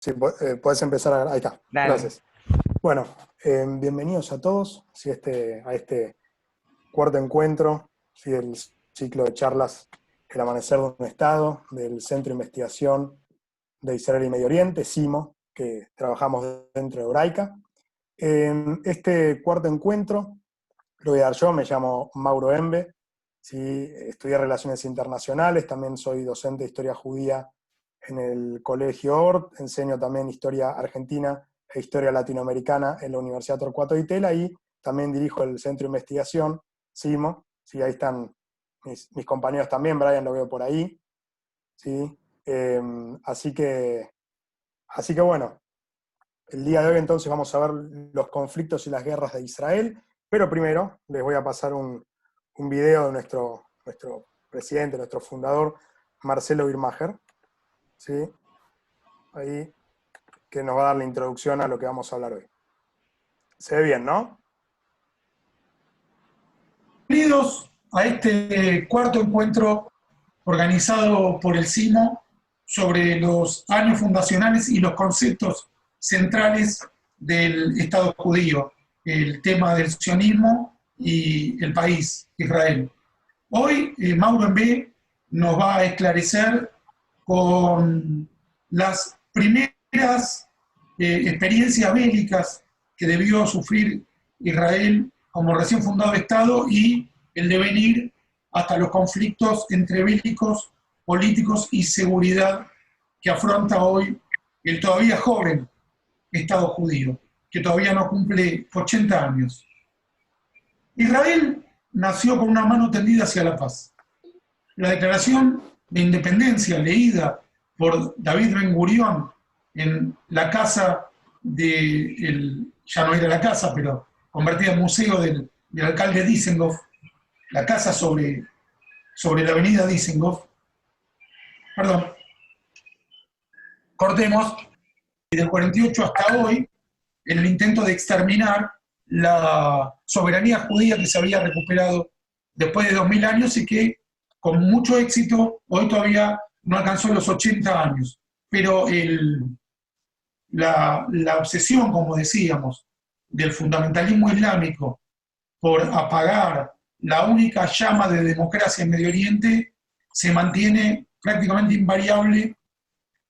Sí, podés empezar ahí está, Dale. gracias. Bueno, bienvenidos a todos a este cuarto encuentro, ¿sí? Del ciclo de charlas El amanecer de un Estado, del Centro de Investigación de Israel y Medio Oriente, CIMO, que trabajamos dentro de Hebraica. En este cuarto encuentro lo voy a dar yo, me llamo Mauro Embe, ¿sí? Estudié Relaciones Internacionales, también soy docente de Historia Judía en el Colegio Ort, enseño también Historia Argentina e Historia Latinoamericana en la Universidad Torcuato Di Tella y también dirijo el Centro de Investigación, CIMO, ¿sí? Ahí están mis compañeros también, Brian lo veo por ahí, ¿sí? Así que bueno, el día de hoy entonces vamos a ver los conflictos y las guerras de Israel, pero primero les voy a pasar un video de nuestro presidente, nuestro fundador, Marcelo Birmacher, ¿sí? Ahí, que nos va a dar la introducción a lo que vamos a hablar hoy. Se ve bien, ¿no? Bienvenidos a este cuarto encuentro organizado por el CIMO sobre los años fundacionales y los conceptos centrales del Estado judío, el tema del sionismo y el país, Israel. Hoy Mauro Embe nos va a esclarecer con las primeras experiencias bélicas que debió sufrir Israel como recién fundado Estado y el devenir hasta los conflictos entre bélicos, políticos y seguridad que afronta hoy el todavía joven Estado judío, que todavía no cumple 80 años. Israel nació con una mano tendida hacia la paz. La declaración de independencia leída por David Ben Gurión en la casa ya no era la casa, pero convertida en museo del alcalde Dizengoff, la casa sobre la avenida Dizengoff, cortemos, del 48 hasta hoy, en el intento de exterminar la soberanía judía que se había recuperado después de 2000 años y que con mucho éxito hoy todavía no alcanzó los 80 años. Pero la obsesión, como decíamos, del fundamentalismo islámico por apagar la única llama de democracia en Medio Oriente se mantiene prácticamente invariable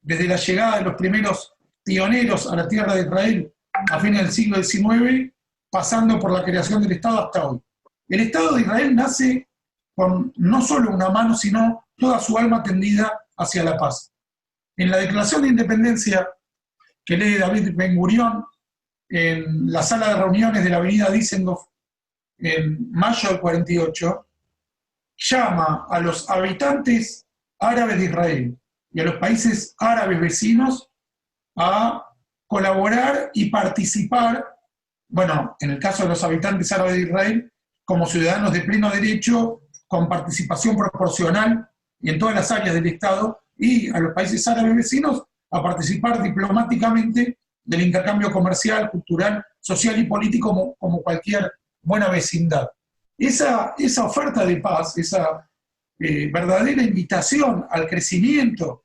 desde la llegada de los primeros pioneros a la tierra de Israel a fines del siglo XIX, pasando por la creación del Estado hasta hoy. El Estado de Israel nace con no solo una mano, sino toda su alma tendida hacia la paz. En la Declaración de Independencia que lee David Ben Gurión en la sala de reuniones de la avenida Dizengoff en mayo del 48, llama a los habitantes árabes de Israel y a los países árabes vecinos a colaborar y participar, bueno, en el caso de los habitantes árabes de Israel, como ciudadanos de pleno derecho, con participación proporcional y en todas las áreas del Estado, y a los países árabes vecinos a participar diplomáticamente del intercambio comercial, cultural, social y político como cualquier buena vecindad. Esa oferta de paz, esa verdadera invitación al crecimiento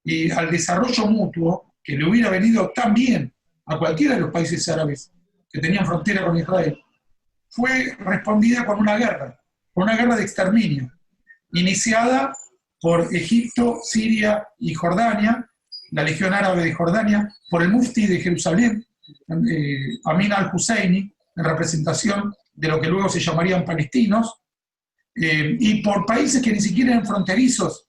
y al desarrollo mutuo, que le hubiera venido tan bien a cualquiera de los países árabes que tenían frontera con Israel, fue respondida con una guerra de exterminio, iniciada por Egipto, Siria y Jordania, la Legión Árabe de Jordania, por el mufti de Jerusalén, Amin al-Husseini, en representación de lo que luego se llamarían palestinos, y por países que ni siquiera eran fronterizos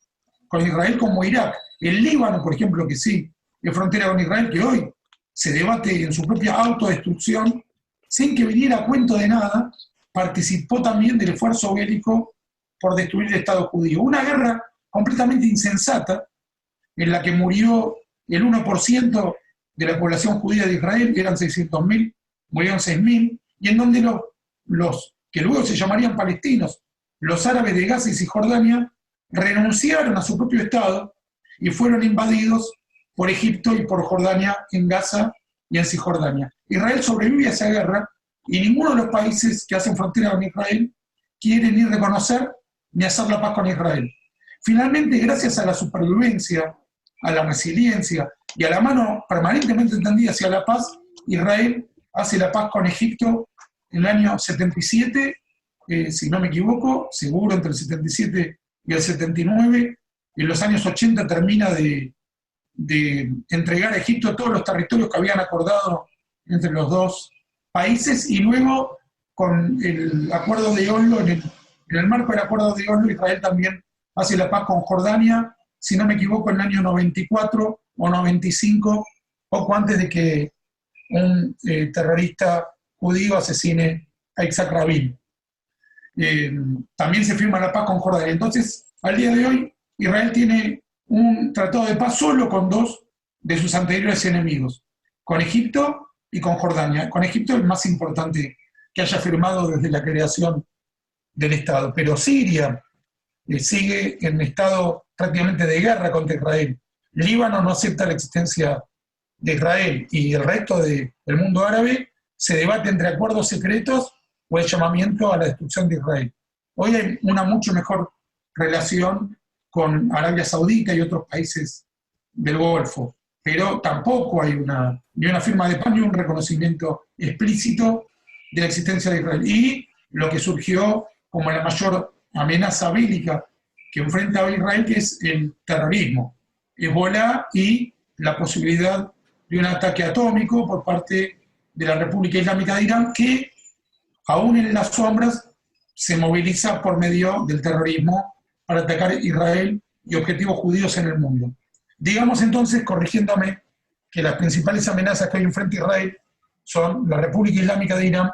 con Israel, como Irak. El Líbano, por ejemplo, que sí es frontera con Israel, que hoy se debate en su propia autodestrucción, sin que viniera a cuento de nada, participó también del esfuerzo bélico por destruir el Estado judío. Una guerra completamente insensata, en la que murió el 1% de la población judía de Israel, eran 600.000, murieron 6.000, y en donde los que luego se llamarían palestinos, los árabes de Gaza y Cisjordania, renunciaron a su propio Estado y fueron invadidos por Egipto y por Jordania en Gaza y en Cisjordania. Israel sobrevive a esa guerra y ninguno de los países que hacen frontera con Israel quiere ni reconocer ni hacer la paz con Israel. Finalmente, gracias a la supervivencia, a la resiliencia Y a la mano permanentemente tendida hacia la paz, Israel hace la paz con Egipto en el año 77, si no me equivoco, seguro entre el 77 y el 79. En los años 80 termina de entregar a Egipto todos los territorios que habían acordado entre los dos países, y luego con el acuerdo de Oslo, en el marco del acuerdo de Oslo, Israel también hace la paz con Jordania, si no me equivoco, en el año 94 o 95, poco antes de que un terrorista judío asesine a Yitzhak Rabin. También se firma la paz con Jordania. Entonces, al día de hoy, Israel tiene un tratado de paz solo con dos de sus anteriores enemigos, con Egipto y con Jordania. Con Egipto el más importante que haya firmado desde la creación del Estado. Pero Siria sigue en estado prácticamente de guerra contra Israel. Líbano no acepta la existencia de Israel, y el resto del mundo árabe se debate entre acuerdos secretos o el llamamiento a la destrucción de Israel. Hoy hay una mucho mejor relación con Arabia Saudita y otros países del Golfo, pero tampoco hay ni una firma de paz ni un reconocimiento explícito de la existencia de Israel. Y lo que surgió como la mayor amenaza bélica que enfrenta a Israel, que es el terrorismo, Hezbolá, y la posibilidad de un ataque atómico por parte de la República Islámica de Irán, que aún en las sombras se moviliza por medio del terrorismo para atacar Israel y objetivos judíos en el mundo. Digamos entonces, corrigiéndome, que las principales amenazas que hay enfrente a Israel son la República Islámica de Irán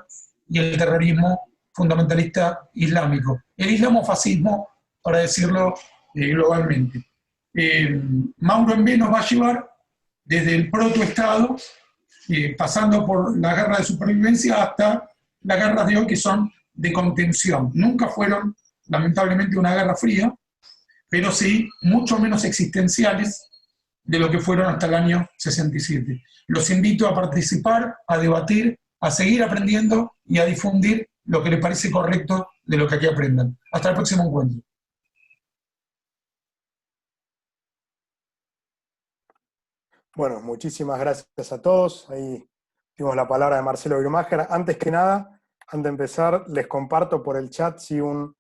y el terrorismo fundamentalista islámico. El islamofascismo, para decirlo globalmente. Mauro Embé nos va a llevar desde el protoestado, pasando por la guerra de supervivencia hasta las guerras de hoy, que son de contención. Nunca fueron, lamentablemente, una guerra fría, pero sí mucho menos existenciales de lo que fueron hasta el año 67. Los invito a participar, a debatir, a seguir aprendiendo y a difundir lo que les parece correcto de lo que aquí aprendan. Hasta el próximo encuentro. Bueno, muchísimas gracias a todos. Ahí tuvimos la palabra de Marcelo Birmacher. Antes que nada, antes de empezar, les comparto por el chat un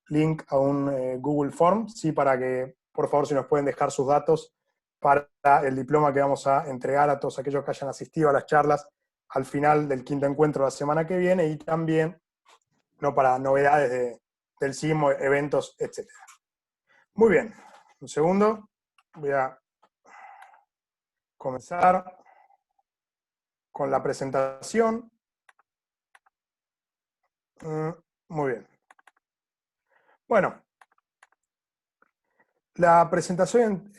link a un Google Form, para que, por favor, si nos pueden dejar sus datos para el diploma que vamos a entregar a todos aquellos que hayan asistido a las charlas al final del quinto encuentro la semana que viene, y también para novedades del CIMO, eventos, etc. Muy bien, un segundo, voy a comenzar con la presentación. Muy bien. Bueno, la presentación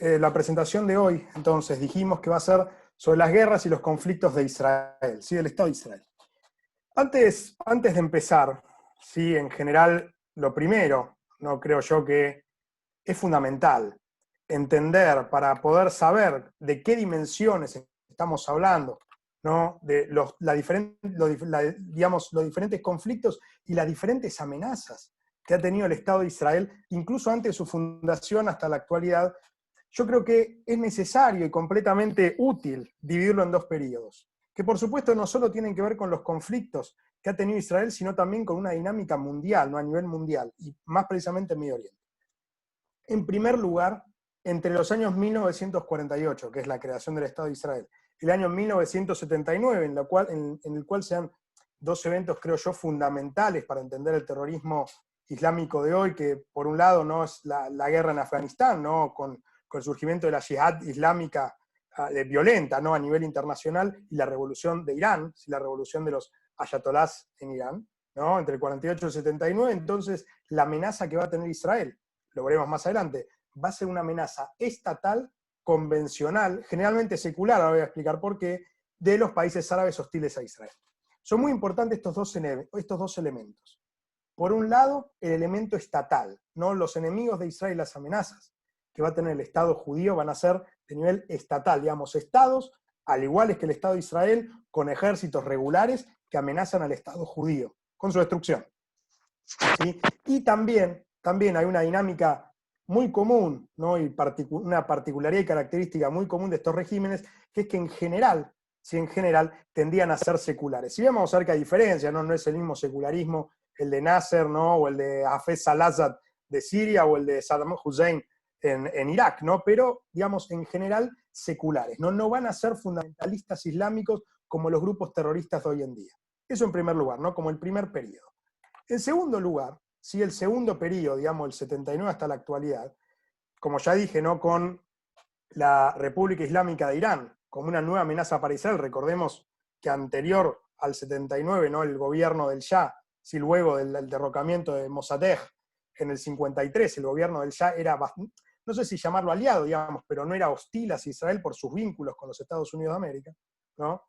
de hoy, entonces, dijimos que va a ser sobre las guerras y los conflictos de Israel, ¿sí? Del Estado de Israel. Antes de empezar, ¿sí? En general, lo primero, no creo yo que es fundamental entender, para poder saber de qué dimensiones estamos hablando, ¿no? De los diferentes conflictos y las diferentes amenazas que ha tenido el Estado de Israel, incluso antes de su fundación hasta la actualidad. Yo creo que es necesario y completamente útil dividirlo en dos periodos, que por supuesto no solo tienen que ver con los conflictos que ha tenido Israel, sino también con una dinámica mundial, ¿no? A nivel mundial, y más precisamente en Medio Oriente. En primer lugar, entre los años 1948, que es la creación del Estado de Israel, y el año 1979, en el cual se dan dos eventos, creo yo, fundamentales para entender el terrorismo islámico de hoy, que por un lado no es la guerra en Afganistán, ¿no? con el surgimiento de la yihad islámica violenta, ¿no? A nivel internacional, y la revolución de Irán, la revolución de los ayatolás en Irán, ¿no? Entre el 48 y el 79, entonces la amenaza que va a tener Israel, lo veremos más adelante, va a ser una amenaza estatal, convencional, generalmente secular, ahora voy a explicar por qué, de los países árabes hostiles a Israel. Son muy importantes estos dos elementos. Por un lado, el elemento estatal, ¿no? Los enemigos de Israel, las amenazas que va a tener el Estado judío van a ser de nivel estatal, digamos, estados, al igual que el Estado de Israel, con ejércitos regulares que amenazan al Estado judío, con su destrucción. ¿Sí? Y también hay una dinámica muy común, ¿no? Y una particularidad y característica muy común de estos regímenes, que es que en general, sí, en general, tendían a ser seculares. Si bien vamos a ver que hay diferencia, ¿no? No es el mismo secularismo el de Nasser, ¿no? O el de Hafez al-Assad de Siria, o el de Saddam Hussein en Irak, ¿no? Pero, digamos, en general, seculares, ¿no? No van a ser fundamentalistas islámicos como los grupos terroristas de hoy en día. Eso en primer lugar, ¿no? Como el primer periodo. En segundo lugar, sí, el segundo periodo, digamos, el 79 hasta la actualidad, como ya dije, ¿no? Con la República Islámica de Irán como una nueva amenaza para Israel. Recordemos que anterior al 79, ¿no? El gobierno del Shah, sí, luego del derrocamiento de Mossadegh en el 53, el gobierno del Shah era, no sé si llamarlo aliado, digamos, pero no era hostil hacia Israel por sus vínculos con los Estados Unidos de América, ¿no?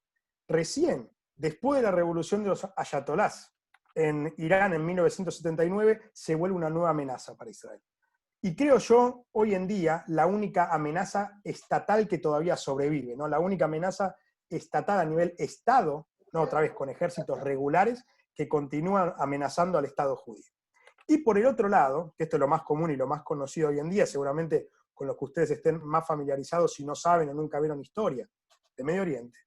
Recién, después de la revolución de los ayatolás en Irán en 1979, se vuelve una nueva amenaza para Israel. Y creo yo, hoy en día, la única amenaza estatal que todavía sobrevive, ¿no? La única amenaza estatal a nivel Estado, ¿no? Otra vez con ejércitos regulares, que continúan amenazando al Estado judío. Y por el otro lado, que esto es lo más común y lo más conocido hoy en día, seguramente con lo que ustedes estén más familiarizados si no saben o nunca vieron historia de Medio Oriente,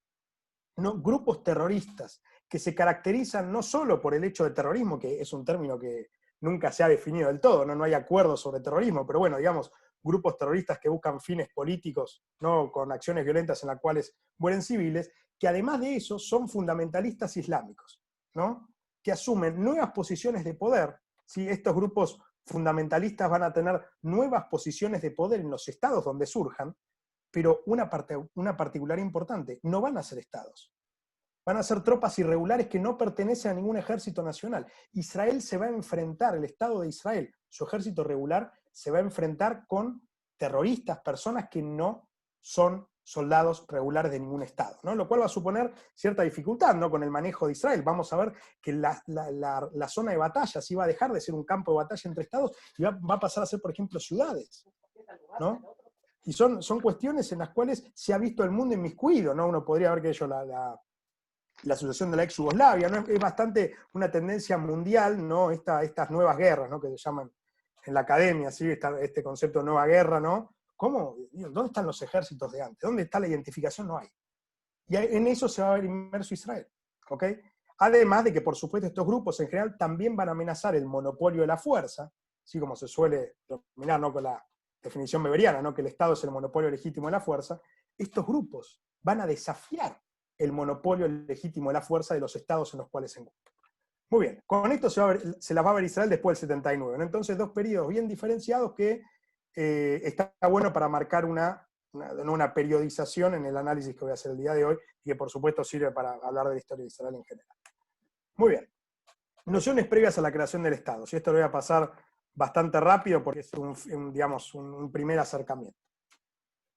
¿no? Grupos terroristas que se caracterizan no solo por el hecho de terrorismo, que es un término que nunca se ha definido del todo, no hay acuerdos sobre terrorismo, pero bueno, digamos, grupos terroristas que buscan fines políticos, ¿no? Con acciones violentas en las cuales mueren civiles, que además de eso son fundamentalistas islámicos, ¿no? Que asumen nuevas posiciones de poder. ¿Sí? Estos grupos fundamentalistas van a tener nuevas posiciones de poder en los estados donde surjan, pero una particular importante, no van a ser estados. Van a ser tropas irregulares que no pertenecen a ningún ejército nacional. Israel se va a enfrentar, el Estado de Israel, su ejército regular, se va a enfrentar con terroristas, personas que no son soldados regulares de ningún Estado, ¿no? Lo cual va a suponer cierta dificultad, ¿no? Con el manejo de Israel. Vamos a ver que la zona de batalla sí va a dejar de ser un campo de batalla entre Estados y va a pasar a ser, por ejemplo, ciudades, ¿no? Y son cuestiones en las cuales se ha visto el mundo inmiscuido, ¿no? Uno podría ver que ellos la asociación de la ex Yugoslavia, ¿no? Es bastante una tendencia mundial, ¿no? Estas nuevas guerras, ¿no? Que se llaman en la academia, ¿sí? Este concepto de nueva guerra, ¿no? ¿Cómo? ¿Dónde están los ejércitos de antes? ¿Dónde está la identificación? No hay. Y en eso se va a ver inmerso Israel, ¿ok? Además de que, por supuesto, estos grupos en general también van a amenazar el monopolio de la fuerza, así como se suele denominar, ¿no? Con la definición weberiana, ¿no? Que el Estado es el monopolio legítimo de la fuerza. Estos grupos van a desafiar el monopolio legítimo de la fuerza de los estados en los cuales se encuentran. Muy bien, con esto se las va a ver Israel después del 79, ¿no? Entonces, dos periodos bien diferenciados que está bueno para marcar una periodización en el análisis que voy a hacer el día de hoy y que por supuesto sirve para hablar de la historia de Israel en general. Muy bien, nociones previas a la creación del Estado. Si esto lo voy a pasar bastante rápido porque es un primer acercamiento.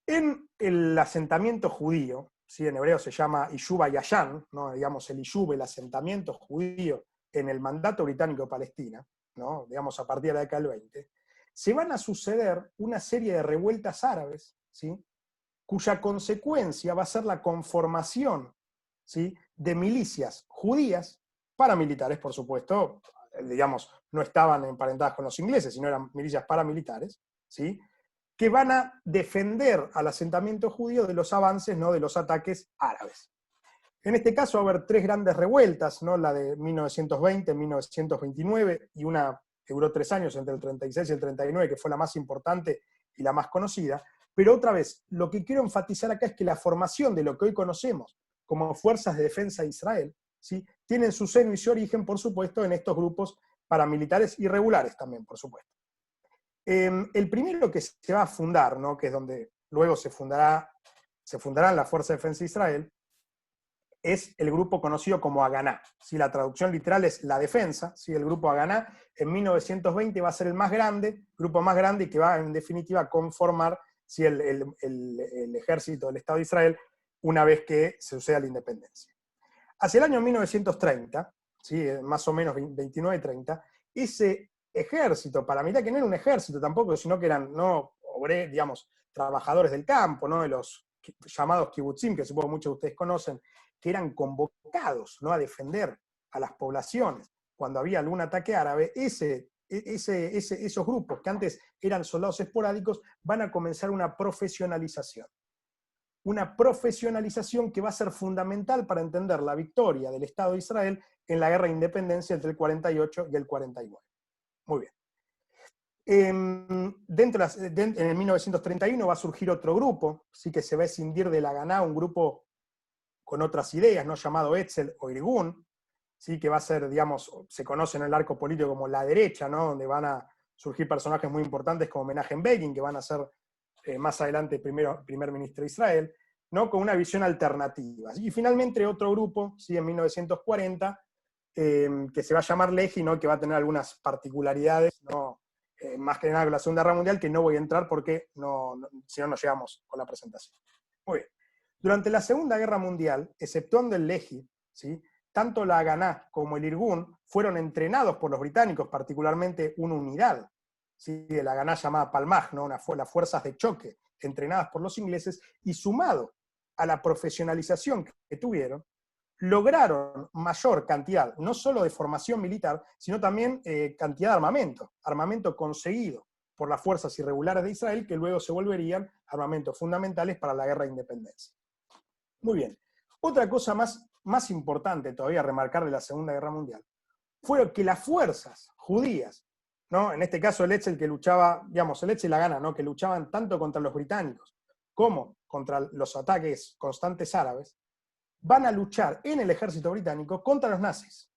En el asentamiento judío, ¿sí? En hebreo se llama Yishuv Yashan, ¿no? Digamos el Yishuv, el asentamiento judío en el mandato británico de Palestina, ¿no? Digamos a partir de la década del 20, se van a suceder una serie de revueltas árabes, ¿sí? Cuya consecuencia va a ser la conformación, ¿sí? De milicias judías, paramilitares, por supuesto, digamos, no estaban emparentadas con los ingleses, sino eran milicias paramilitares, ¿sí? Que van a defender al asentamiento judío de los avances, ¿no? De los ataques árabes. En este caso va a haber tres grandes revueltas, ¿no? La de 1920, 1929 y una que duró 3 años, entre el 36 y el 39, que fue la más importante y la más conocida. Pero otra vez, lo que quiero enfatizar acá es que la formación de lo que hoy conocemos como Fuerzas de Defensa de Israel, ¿sí? Tienen su seno y su origen, por supuesto, en estos grupos paramilitares irregulares también, por supuesto. El primero que se va a fundar, ¿no? Que es donde luego se fundarán las Fuerzas de Defensa de Israel, es el grupo conocido como Haganá. ¿Sí? La traducción literal es la defensa. ¿Sí? El grupo Haganá en 1920 va a ser el grupo más grande y que va en definitiva a conformar, ¿sí? el ejército del Estado de Israel una vez que se suceda la independencia. Hacia el año 1930, ¿sí? Más o menos 29 y 30, ese ejército paramilitar, que no era un ejército tampoco, sino que eran trabajadores del campo, ¿no? De los llamados kibutzim, que supongo muchos de ustedes conocen, que eran convocados, ¿no? A defender a las poblaciones cuando había algún ataque árabe. Ese esos grupos que antes eran soldados esporádicos van a comenzar una profesionalización. Una profesionalización que va a ser fundamental para entender la victoria del Estado de Israel en la guerra de independencia entre el 48 y el 49. Muy bien. En el 1931 va a surgir otro grupo, sí que se va a escindir de la Haganá, un grupo con otras ideas, ¿no? Llamado Etzel o Irgun, ¿sí? Que va a ser, digamos, se conoce en el arco político como la derecha, ¿no? Donde van a surgir personajes muy importantes como Menachem Begin, que van a ser más adelante primer ministro de Israel, ¿no? Con una visión alternativa. Y finalmente otro grupo, ¿sí? En 1940, que se va a llamar Lehi, ¿no? Que va a tener algunas particularidades, ¿no? Más que nada con la Segunda Guerra Mundial, que no voy a entrar porque si no nos llegamos con la presentación. Muy bien. Durante la Segunda Guerra Mundial, exceptuando el Lehi, ¿sí? Tanto la Haganá como el Irgun fueron entrenados por los británicos, particularmente una unidad, ¿sí? De la Haganá llamada Palmaj, ¿no? Las fuerzas de choque, entrenadas por los ingleses, y sumado a la profesionalización que tuvieron, lograron mayor cantidad, no solo de formación militar, sino también cantidad de armamento conseguido por las fuerzas irregulares de Israel, que luego se volverían armamentos fundamentales para la guerra de independencia. Muy bien. Otra cosa más importante todavía a remarcar de la Segunda Guerra Mundial fue que las fuerzas judías, ¿no? En este caso el Etzel que luchaba, digamos, el Etzel y la Haganá, ¿no? Que luchaban tanto contra los británicos como contra los ataques constantes árabes, van a luchar en el ejército británico contra los nazis.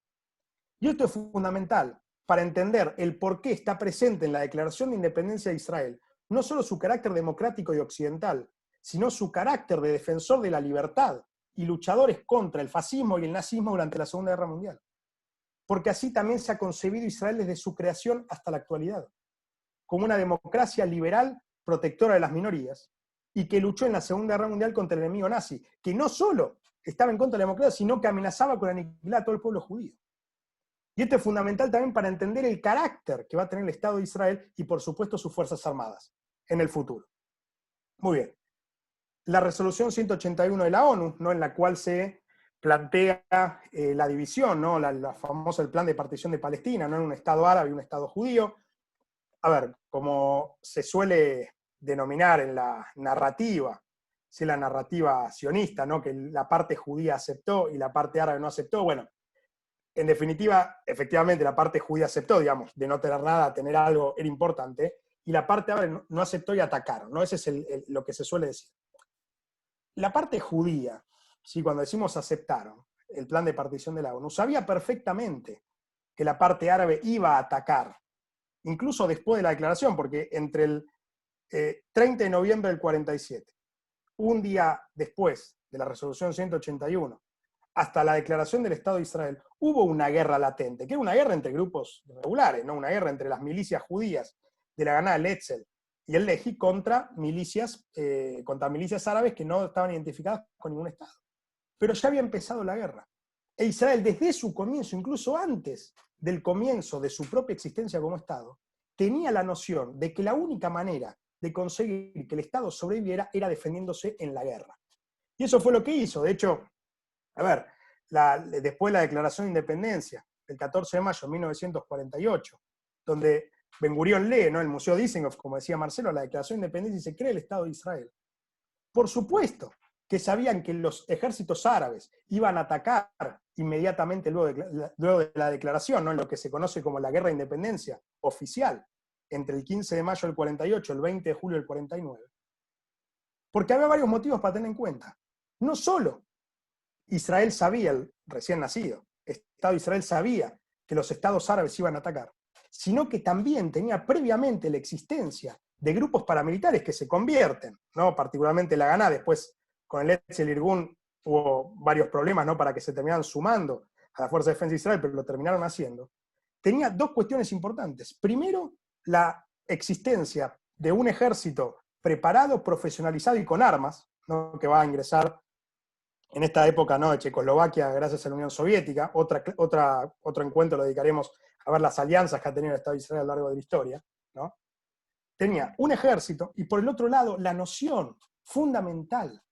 Y esto es fundamental para entender el por qué está presente en la Declaración de Independencia de Israel, no solo su carácter democrático y occidental, sino su carácter de defensor de la libertad y luchadores contra el fascismo y el nazismo durante la Segunda Guerra Mundial. Porque así también se ha concebido Israel desde su creación hasta la actualidad, como una democracia liberal protectora de las minorías, y que luchó en la Segunda Guerra Mundial contra el enemigo nazi, que no solo estaba en contra de la democracia, sino que amenazaba con aniquilar a todo el pueblo judío. Y esto es fundamental también para entender el carácter que va a tener el Estado de Israel y, por supuesto, sus Fuerzas Armadas en el futuro. Muy bien. La resolución 181 de la ONU, ¿no? En la cual se plantea la división, ¿no? La famosa el plan de partición de Palestina, ¿no? En un Estado árabe y un Estado judío. A ver, como se suele denominar en la narrativa, ¿sí? La narrativa sionista, ¿no? Que la parte judía aceptó y la parte árabe no aceptó. Bueno, en definitiva, efectivamente, la parte judía aceptó, digamos, de no tener nada, tener algo era importante, y la parte árabe no aceptó y atacaron, ¿no? Ese es lo que se suele decir. La parte judía, ¿sí? Cuando decimos aceptaron el plan de partición de la ONU, sabía perfectamente que la parte árabe iba a atacar, incluso después de la declaración, porque entre el 30 de noviembre del 47, un día después de la resolución 181, hasta la declaración del Estado de Israel, hubo una guerra latente, que era una guerra entre grupos regulares, ¿no? Una guerra entre las milicias judías de la Haganá, el Etzel y el Lehi contra milicias árabes que no estaban identificadas con ningún Estado. Pero ya había empezado la guerra. E Israel, desde su comienzo, incluso antes del comienzo de su propia existencia como Estado, tenía la noción de que la única manera de conseguir que el Estado sobreviviera era defendiéndose en la guerra. Y eso fue lo que hizo. De hecho, a ver, después de la Declaración de Independencia, el 14 de mayo de 1948, donde Ben Gurión lee, ¿no? El Museo Dizengoff, como decía Marcelo, la Declaración de Independencia y se crea el Estado de Israel. Por supuesto que sabían que los ejércitos árabes iban a atacar inmediatamente luego de la declaración, ¿no? En lo que se conoce como la Guerra de Independencia oficial, entre el 15 de mayo del 48 y el 20 de julio del 49. Porque había varios motivos para tener en cuenta. No solo Israel sabía, el recién nacido, Estado de Israel sabía que los estados árabes iban a atacar, sino que también tenía previamente la existencia de grupos paramilitares que se convierten, ¿no? Particularmente la Haganá, después con el Etzel Irgun hubo varios problemas, ¿no? Para que se terminaran sumando a la Fuerza de Defensa de Israel, pero lo terminaron haciendo. Tenía dos cuestiones importantes. Primero, la existencia de un ejército preparado, profesionalizado y con armas, ¿no? Que va a ingresar en esta época, ¿no? De Checoslovaquia, gracias a la Unión Soviética. Otro encuentro lo dedicaremos a ver las alianzas que ha tenido el Estado de Israel a lo largo de la historia, ¿no? Tenía un ejército y por el otro lado la noción fundamental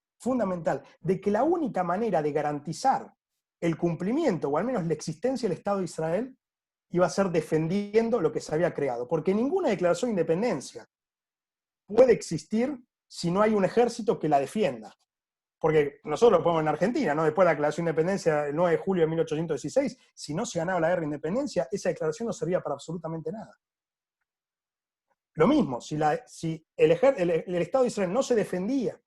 de que la única manera de garantizar el cumplimiento o al menos la existencia del Estado de Israel iba a ser defendiendo lo que se había creado, porque ninguna declaración de independencia puede existir si no hay un ejército que la defienda. Porque nosotros lo ponemos en Argentina, ¿no? Después de la declaración de independencia del 9 de julio de 1816, si no se ganaba la guerra de independencia, esa declaración no servía para absolutamente nada. Lo mismo, si el Estado de Israel no se defendía,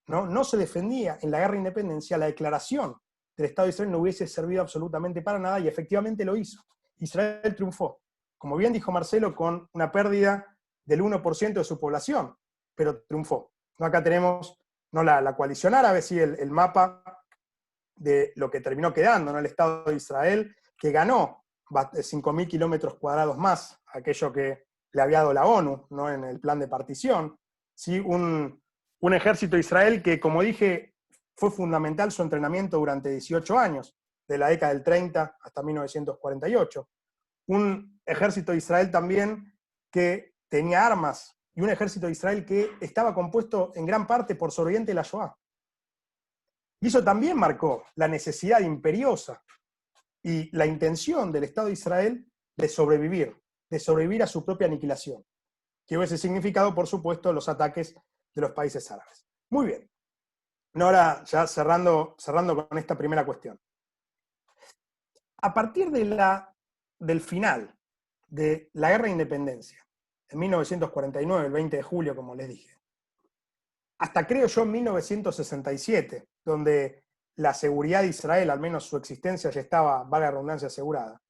no se defendía en la guerra de independencia, la declaración del Estado de Israel no hubiese servido absolutamente para nada, y efectivamente lo hizo. Israel triunfó, como bien dijo Marcelo, con una pérdida del 1% de su población, pero triunfó. ¿No? Acá tenemos no la coalición árabe, sí, el mapa de lo que terminó quedando, ¿no? El Estado de Israel, que ganó 5.000 kilómetros cuadrados más, aquello que le había dado la ONU, ¿no? En el plan de partición. ¿Sí? Un ejército de Israel que, como dije, fue fundamental su entrenamiento durante 18 años, de la década del 30 hasta 1948. Un ejército de Israel también que tenía armas, y un ejército de Israel que estaba compuesto en gran parte por sobrevivientes de la Shoah. Y eso también marcó la necesidad imperiosa y la intención del Estado de Israel de sobrevivir a su propia aniquilación, que hubiese significado, por supuesto, los ataques de los países árabes. Muy bien. Ahora, ya cerrando con esta primera cuestión. A partir del final de la Guerra de Independencia, en 1949, el 20 de julio, como les dije, hasta creo yo 1967, donde la seguridad de Israel, al menos su existencia, ya estaba, valga la redundancia, asegurada.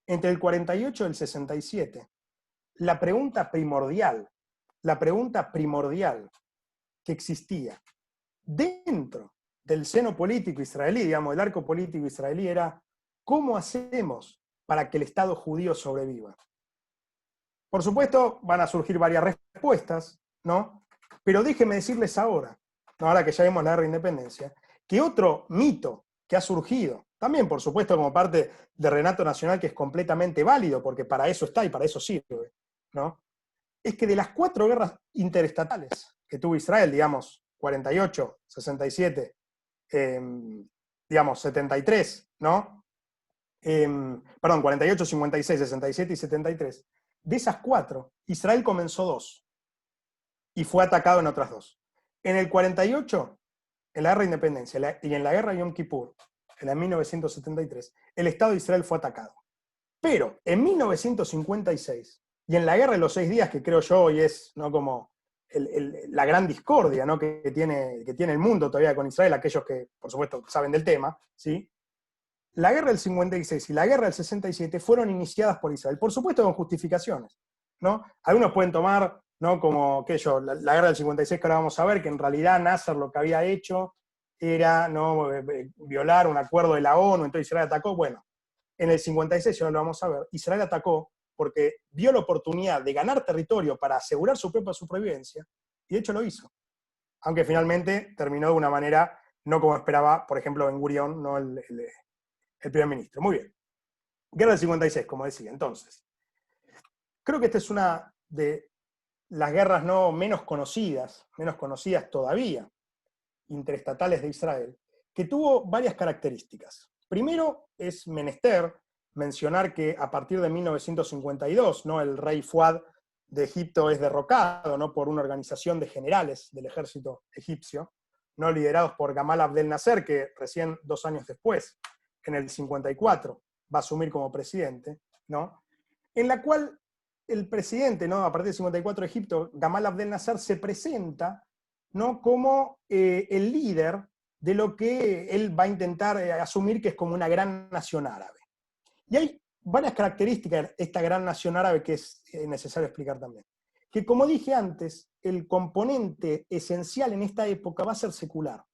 Entre el 48 y el 67, la pregunta primordial que existía dentro del seno político israelí, digamos, del arco político israelí, era ¿cómo hacemos para que el Estado judío sobreviva? Por supuesto, van a surgir varias respuestas, ¿no? Pero déjenme decirles ahora, ahora que ya vimos la guerra de independencia, que otro mito que ha surgido, también por supuesto como parte de Renato Nacional, que es completamente válido, porque para eso está y para eso sirve, ¿no? Es que de las 4 guerras interestatales que tuvo Israel, digamos, 48, 67, digamos, 73, ¿no? Perdón, 48, 56, 67 y 73. De esas 4, Israel comenzó 2 y fue atacado en otras 2. En el 48, en la guerra de independencia y en la guerra de Yom Kippur, en la 1973, el Estado de Israel fue atacado. Pero en 1956, y en la guerra de los 6 días, que creo yo hoy es, ¿no?, como la gran discordia, ¿no?, que tiene el mundo todavía con Israel, aquellos que, por supuesto, saben del tema, ¿sí? La guerra del 56 y la guerra del 67 fueron iniciadas por Israel, por supuesto con justificaciones, ¿no? Algunos pueden tomar, ¿no?, como la guerra del 56, que ahora vamos a ver, que en realidad Nasser lo que había hecho era, ¿no?, violar un acuerdo de la ONU, entonces Israel atacó. Bueno, en el 56, ya lo vamos a ver, Israel atacó porque vio la oportunidad de ganar territorio para asegurar su propia supervivencia, y de hecho lo hizo. Aunque finalmente terminó de una manera no como esperaba, por ejemplo, Ben Gurión, ¿no?, el primer ministro. Muy bien. Guerra del 56, como decía. Entonces, creo que esta es una de las guerras no menos conocidas todavía, interestatales de Israel, que tuvo varias características. Primero, es menester mencionar que a partir de 1952, ¿no?, el rey Fuad de Egipto es derrocado, ¿no?, por una organización de generales del ejército egipcio, ¿no?, liderados por Gamal Abdel Nasser, que recién 2 años después, en el 54, va a asumir como presidente, ¿no?, en la cual el presidente, ¿no?, a partir del 54 de Egipto, Gamal Abdel Nasser, se presenta, ¿no?, como el líder de lo que él va a intentar asumir que es como una gran nación árabe. Y hay varias características de esta gran nación árabe que es necesario explicar también. Que, como dije antes, el componente esencial en esta época va a ser secular.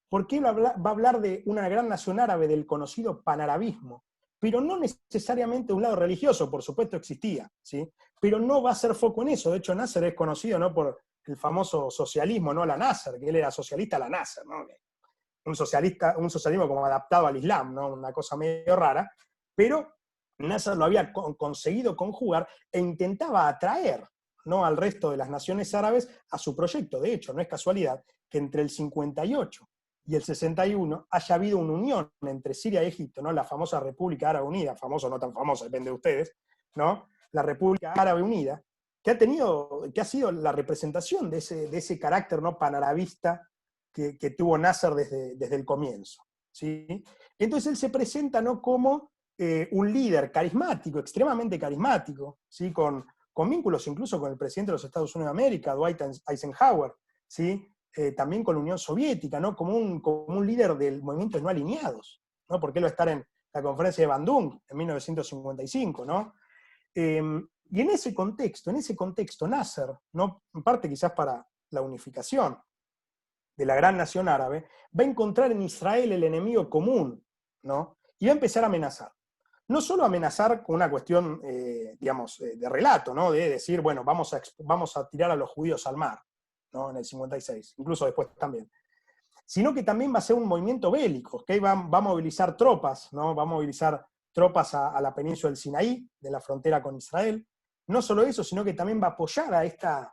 Porque él va a hablar de una gran nación árabe, del conocido panarabismo, pero no necesariamente un lado religioso, por supuesto existía, ¿sí? Pero no va a hacer foco en eso. De hecho, Nasser es conocido, ¿no?, por el famoso socialismo, ¿no?, la Nasser, que él era socialista a la Nasser, ¿no?, un socialismo como adaptado al Islam, ¿no?, una cosa medio rara, pero Nasser lo había conseguido conjugar e intentaba atraer, ¿no?, al resto de las naciones árabes a su proyecto. De hecho, no es casualidad que entre el 58 y el 61 haya habido una unión entre Siria y Egipto, ¿no? La famosa República Árabe Unida, famosa o no tan famosa, depende de ustedes, ¿no? La República Árabe Unida, que ha sido la representación de ese carácter, ¿no?, panarabista que tuvo Nasser desde el comienzo, ¿sí? Entonces él se presenta, ¿no?, como un líder carismático, extremadamente carismático, ¿sí?, con vínculos incluso con el presidente de los Estados Unidos de América, Dwight Eisenhower, ¿sí?, también con la Unión Soviética, ¿no?, como un líder del movimiento no alineados, ¿no?, porque él va a estar en la conferencia de Bandung en 1955, ¿no? Y en ese contexto, Nasser, ¿no?, en parte quizás para la unificación de la gran nación árabe, va a encontrar en Israel el enemigo común, ¿no? Y va a empezar a amenazar. No solo amenazar con una cuestión, digamos, de relato, ¿no?, de decir, bueno, vamos a tirar a los judíos al mar, ¿no?, en el 56, incluso después también, sino que también va a ser un movimiento bélico, que va a movilizar tropas, ¿no?, va a movilizar tropas a la península del Sinaí, de la frontera con Israel. No solo eso, sino que también va a apoyar a esta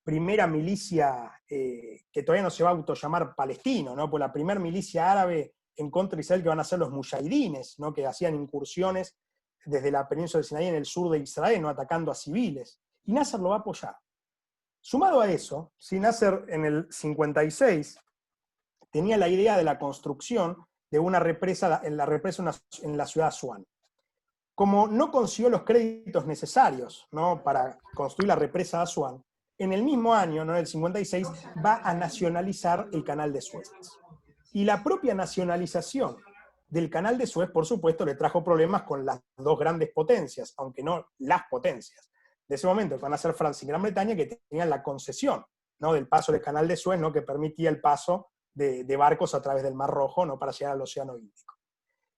primera milicia, que todavía no se va a autollamar palestino, ¿no?, por la primera milicia árabe en contra de Israel, que van a ser los mujahidines, ¿no?, que hacían incursiones desde la península del Sinaí en el sur de Israel, ¿no?, atacando a civiles. Y Nasser lo va a apoyar. Sumado a eso, si Nasser en el 56 tenía la idea de la construcción de una represa, en la ciudad de Asuán. Como no consiguió los créditos necesarios, ¿no?, para construir la represa de Asuán, en el mismo año, ¿no?, en el 56, va a nacionalizar el canal de Suez. Y la propia nacionalización del canal de Suez, por supuesto, le trajo problemas con las dos grandes potencias, aunque no las potencias de ese momento, que van a ser Francia y Gran Bretaña, que tenían la concesión, ¿no?, del paso del canal de Suez, ¿no?, que permitía el paso de barcos a través del Mar Rojo, ¿no?, para llegar al Océano Índico.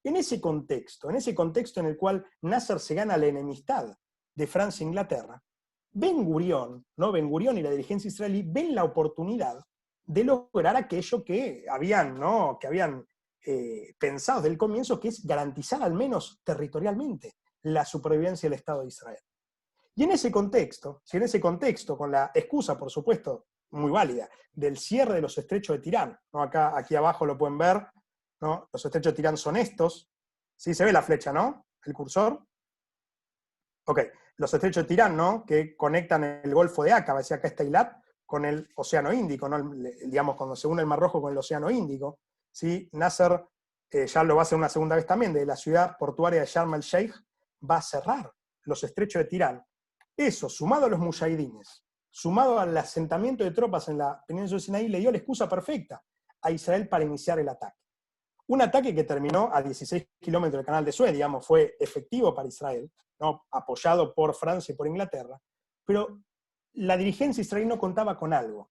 En ese contexto en el cual Nasser se gana la enemistad de Francia e Inglaterra, Ben Gurión, ¿no?, Ben Gurión y la dirigencia israelí ven la oportunidad de lograr aquello que habían, ¿no?, pensado desde el comienzo, que es garantizar al menos territorialmente la supervivencia del Estado de Israel. Y en ese contexto, con la excusa, por supuesto, muy válida, del cierre de los estrechos de Tirán, ¿no?, aquí abajo lo pueden ver, ¿no?, los estrechos de Tirán son estos, ¿sí? Se ve la flecha, ¿no?, el cursor. Ok, los estrechos de Tirán, ¿no?, que conectan el Golfo de Aqaba, acá está Eilat, con el Océano Índico, ¿no?, digamos, cuando se une el Mar Rojo con el Océano Índico, ¿sí? Nasser ya lo va a hacer una segunda vez también, de la ciudad portuaria de Sharm el Sheikh, va a cerrar los estrechos de Tirán. Eso, sumado a los mujahidines, sumado al asentamiento de tropas en la península de Sinaí, le dio la excusa perfecta a Israel para iniciar el ataque. Un ataque que terminó a 16 kilómetros del canal de Suez, digamos, fue efectivo para Israel, ¿no?, apoyado por Francia y por Inglaterra, pero la dirigencia israelí no contaba con algo,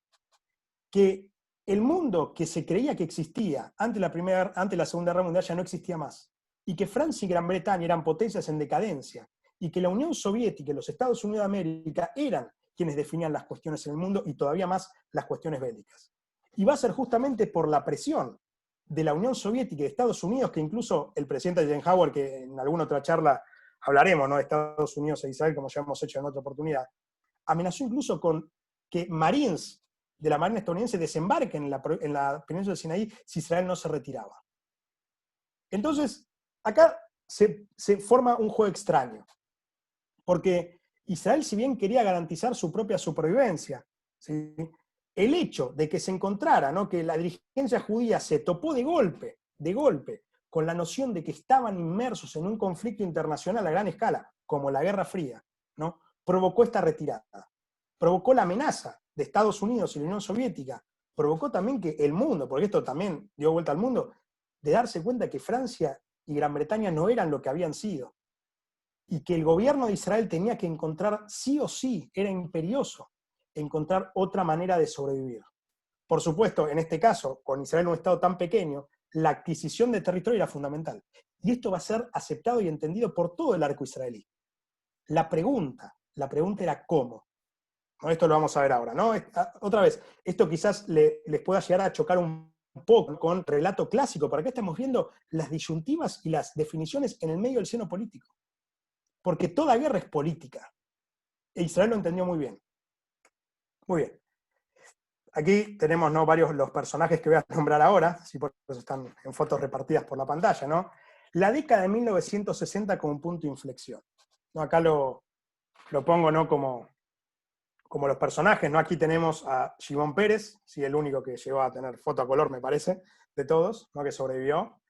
que el mundo que se creía que existía antes de la Segunda Guerra Mundial ya no existía más, y que Francia y Gran Bretaña eran potencias en decadencia, y que la Unión Soviética y los Estados Unidos de América eran quienes definían las cuestiones en el mundo, y todavía más las cuestiones bélicas. Y va a ser justamente por la presión de la Unión Soviética y de Estados Unidos, que incluso el presidente Eisenhower, que en alguna otra charla hablaremos, ¿no?, de Estados Unidos e Israel, como ya hemos hecho en otra oportunidad, amenazó incluso con que Marines de la Marina estadounidense desembarquen en la península de Sinaí si Israel no se retiraba. Entonces, acá se forma un juego extraño, porque Israel, si bien quería garantizar su propia supervivencia, ¿sí?, el hecho de que se encontrara, ¿no?, que la dirigencia judía se topó de golpe, con la noción de que estaban inmersos en un conflicto internacional a gran escala, como la Guerra Fría, ¿no?, provocó esta retirada. Provocó la amenaza de Estados Unidos y la Unión Soviética, provocó también que el mundo, porque esto también dio vuelta al mundo, de darse cuenta que Francia y Gran Bretaña no eran lo que habían sido, y que el gobierno de Israel tenía que encontrar, sí o sí, era imperioso, encontrar otra manera de sobrevivir. Por supuesto, en este caso, con Israel un estado tan pequeño, la adquisición de territorio era fundamental. Y esto va a ser aceptado y entendido por todo el arco israelí. La pregunta era ¿cómo? ¿No? Esto lo vamos a ver ahora, ¿no? Otra vez, esto quizás les pueda llegar a chocar un poco con relato clásico, porque acá estamos viendo las disyuntivas y las definiciones en el medio del seno político. Porque toda guerra es política. E Israel lo entendió muy bien. Muy bien. aquí tenemos, ¿no?, varios los personajes que voy a nombrar ahora, ¿sí? Por eso están en fotos repartidas por la pantalla, ¿no? La década de 1960 como un punto de inflexión, ¿no? Acá lo pongo, ¿no?, como los personajes, ¿no? Aquí tenemos a Shimon Peres, ¿sí?, el único que llegó a tener foto a color, me parece, de todos, ¿no?, que sobrevivió.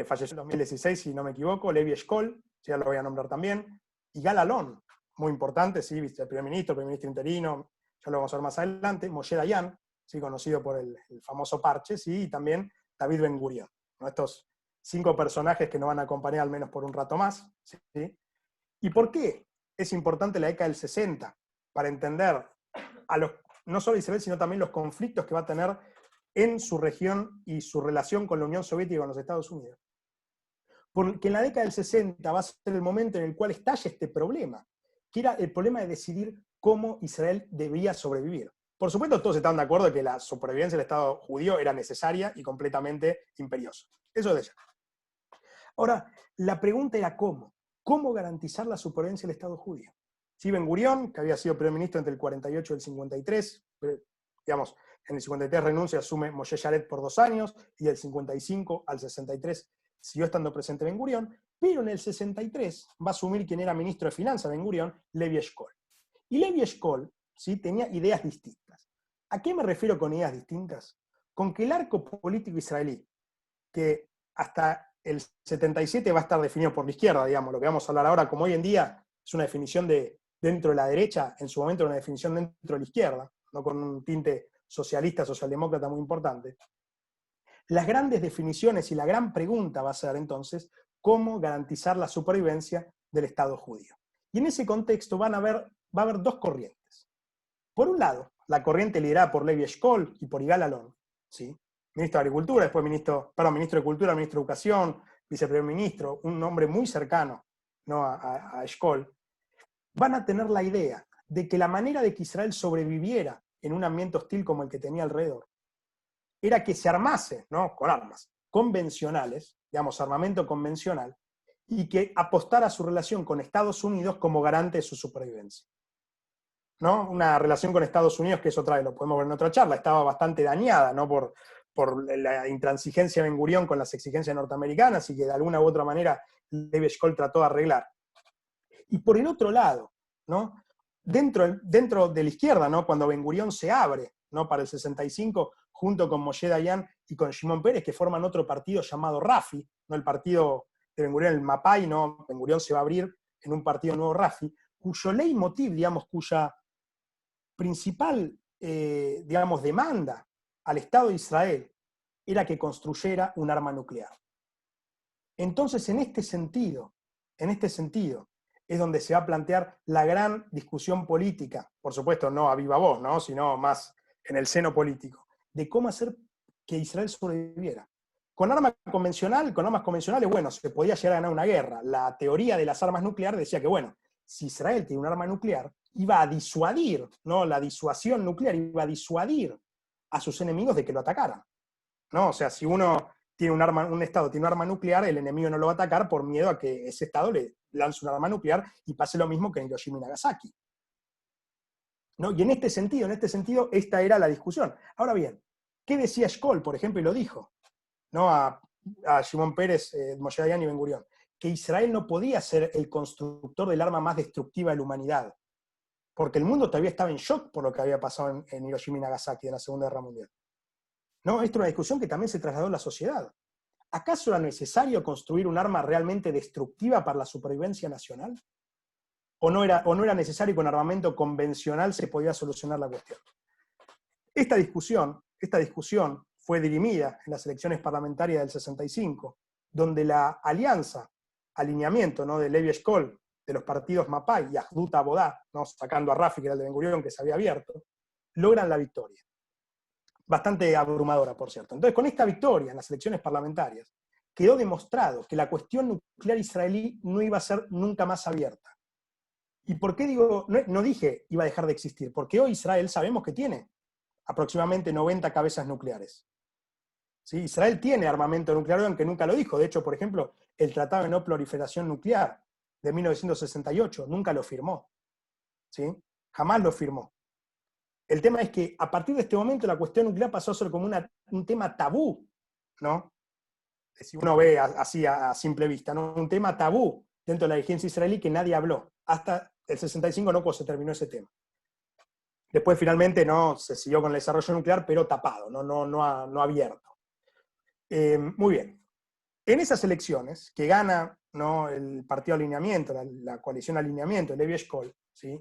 Falleció en 2016, si no me equivoco. Levi Eshkol, ya lo voy a nombrar también. Y Gal Alon, muy importante, ¿sí?, el primer ministro interino, ya lo vamos a ver más adelante. Moshe Dayan, ¿sí?, conocido por el famoso parche, ¿sí?, y también David Ben Gurion, ¿no? Estos 5 personajes que nos van a acompañar al menos por un rato más, ¿sí? ¿Y por qué es importante la década del 60? Para entender no solo Israel, sino también los conflictos que va a tener en su región y su relación con la Unión Soviética y con los Estados Unidos. Porque en la década del 60 va a ser el momento en el cual estalla este problema, que era el problema de decidir cómo Israel debía sobrevivir. Por supuesto, todos estaban de acuerdo de que la supervivencia del Estado judío era necesaria y completamente imperiosa. Eso es de ella. Ahora, la pregunta era cómo. ¿Cómo garantizar la supervivencia del Estado judío? Sí, Ben Gurión, que había sido primer ministro entre el 48 y el 53, digamos, en el 53 renuncia, asume Moshe Yaret por 2 años, y del 55 al 63 siguió estando presente Ben Gurión, pero en el 63 va a asumir quien era ministro de Finanzas, Ben Gurión, Levi Eshkol. Y Levi Eshkol, ¿sí?, tenía ideas distintas. ¿A qué me refiero con ideas distintas? Con que el arco político israelí, que hasta el 77 va a estar definido por la izquierda, digamos, lo que vamos a hablar ahora, como hoy en día es una definición de dentro de la derecha, en su momento era una definición dentro de la izquierda, no con un tinte socialista, socialdemócrata muy importante. Las grandes definiciones y la gran pregunta va a ser entonces cómo garantizar la supervivencia del Estado judío. Y en ese contexto va a haber 2 corrientes. Por un lado, la corriente liderada por Levi Eshkol y por Yigal Alon, ¿sí?, ministro de Agricultura, después ministro de Cultura, ministro de Educación, viceprimer ministro, un hombre muy cercano, ¿no?, a Eshkol, van a tener la idea de que la manera de que Israel sobreviviera en un ambiente hostil como el que tenía alrededor era que se armase, ¿no?, con armas convencionales, digamos, armamento convencional, y que apostara a su relación con Estados Unidos como garante de su supervivencia, ¿no? Una relación con Estados Unidos que es otra vez, lo podemos ver en otra charla, estaba bastante dañada, ¿no?, por la intransigencia de Ben Gurión con las exigencias norteamericanas, y que de alguna u otra manera Levi Eshkol trató de arreglar. Y por el otro lado, ¿no?, dentro de la izquierda, ¿no?, cuando Ben Gurión se abre, ¿no?, para el 65, junto con Moshe Dayan y con Shimon Peres, que forman otro partido llamado Rafi, ¿no?, el partido de Ben Gurión, el Mapai, ¿no?, Ben Gurión se va a abrir en un partido nuevo, Rafi, cuyo leitmotiv, digamos, cuya principal, digamos, demanda al Estado de Israel era que construyera un arma nuclear. Entonces, en este sentido, es donde se va a plantear la gran discusión política, por supuesto no a viva voz, ¿no?, sino más en el seno político, de cómo hacer que Israel sobreviviera. Con armas convencionales, bueno, se podía llegar a ganar una guerra. La teoría de las armas nucleares decía que, bueno, si Israel tiene un arma nuclear, iba a disuadir, ¿no?, la disuasión nuclear iba a disuadir a sus enemigos de que lo atacaran, ¿no? O sea, si un Estado tiene un arma nuclear, el enemigo no lo va a atacar por miedo a que ese Estado le lance un arma nuclear y pase lo mismo que en Hiroshima y Nagasaki, ¿no? Y en este sentido, esta era la discusión. Ahora bien, ¿qué decía Eshkol, por ejemplo, y lo dijo, ¿no?, a Shimon Peres, Moshe Dayan y Ben Gurión? Que Israel no podía ser el constructor del arma más destructiva de la humanidad, porque el mundo todavía estaba en shock por lo que había pasado en Hiroshima y Nagasaki en la Segunda Guerra Mundial. ¿No? Esta es una discusión que también se trasladó a la sociedad. ¿Acaso era necesario construir un arma realmente destructiva para la supervivencia nacional? ¿O no era necesario que con armamento convencional se podía solucionar la cuestión? Esta discusión fue dirimida en las elecciones parlamentarias del 65, donde la alineamiento, ¿no?, de Levi Eshkol, de los partidos Mapai y Ahdut Abodá, ¿no?, sacando a Rafi, que era el de Ben Gurión, que se había abierto, logran la victoria. Bastante abrumadora, por cierto. Entonces, con esta victoria en las elecciones parlamentarias, quedó demostrado que la cuestión nuclear israelí no iba a ser nunca más abierta. ¿Y por qué digo, no dije iba a dejar de existir? Porque hoy Israel sabemos que tiene aproximadamente 90 cabezas nucleares. ¿Sí? Israel tiene armamento nuclear, aunque nunca lo dijo. De hecho, por ejemplo, el Tratado de No Proliferación Nuclear de 1968 nunca lo firmó. ¿Sí? Jamás lo firmó. El tema es que a partir de este momento la cuestión nuclear pasó a ser como un tema tabú, ¿no? Si uno ve así a simple vista, ¿no? Un tema tabú dentro de la dirigencia israelí que nadie habló. Hasta el 65 no, cuando se terminó ese tema. Después finalmente no se siguió con el desarrollo nuclear, pero tapado, no abierto. Muy bien. En esas elecciones, que gana, ¿no?, el partido Alineamiento, la coalición Alineamiento, el Levi Eshkol, ¿sí?,